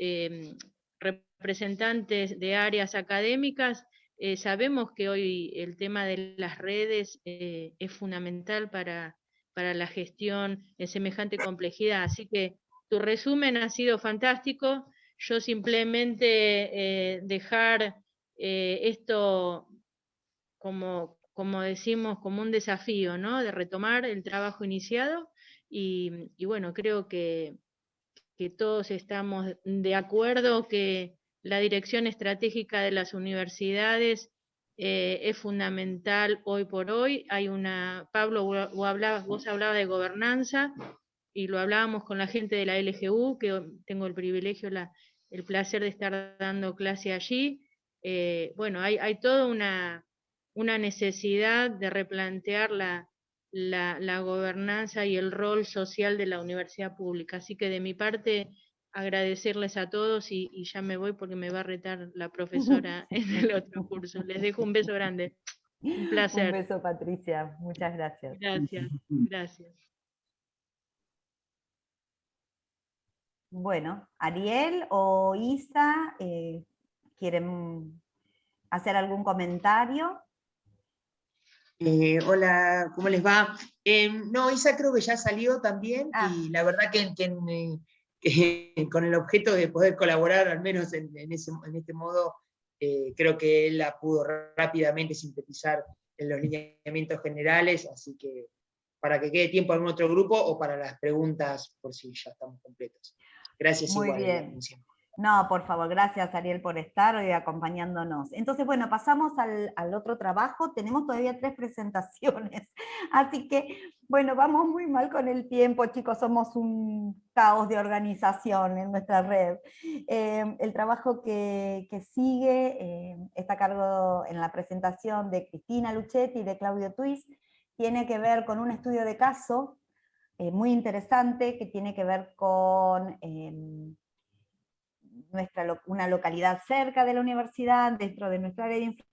representantes de áreas académicas, sabemos que hoy el tema de las redes es fundamental para la gestión en semejante complejidad. Así que tu resumen ha sido fantástico. Yo simplemente dejar esto como decimos, como un desafío, ¿no? De retomar el trabajo iniciado y bueno, creo que todos estamos de acuerdo que la dirección estratégica de las universidades es fundamental hoy por hoy. Hay Pablo, vos hablabas de gobernanza y lo hablábamos con la gente de la LGU, que tengo el privilegio, el placer de estar dando clase allí. Bueno, hay toda una necesidad de replantear la gobernanza y el rol social de la universidad pública. Así que de mi parte, agradecerles a todos y ya me voy porque me va a retar la profesora en el otro curso. Les dejo un beso grande. Un placer. Un beso, Patricia. Muchas gracias. Gracias. Bueno, Ariel o Isa, ¿quieren hacer algún comentario? Hola, ¿cómo les va? No, Isa creo que ya salió también, y la verdad que con el objeto de poder colaborar, al menos en este modo, creo que él la pudo rápidamente sintetizar en los lineamientos generales, así que para que quede tiempo a algún otro grupo o para las preguntas por si ya estamos completos. Gracias. Muy igual bien. por la atención. No, por favor, gracias Ariel por estar hoy acompañándonos. Entonces, bueno, pasamos al otro trabajo. Tenemos todavía 3 presentaciones, así que, bueno, vamos muy mal con el tiempo, chicos, somos un caos de organización en nuestra red. El trabajo que sigue está a cargo en la presentación de Cristina Luchetti y de Claudio Tuis, tiene que ver con un estudio de caso muy interesante que tiene que ver con una localidad cerca de la universidad, dentro de nuestra área de influencia,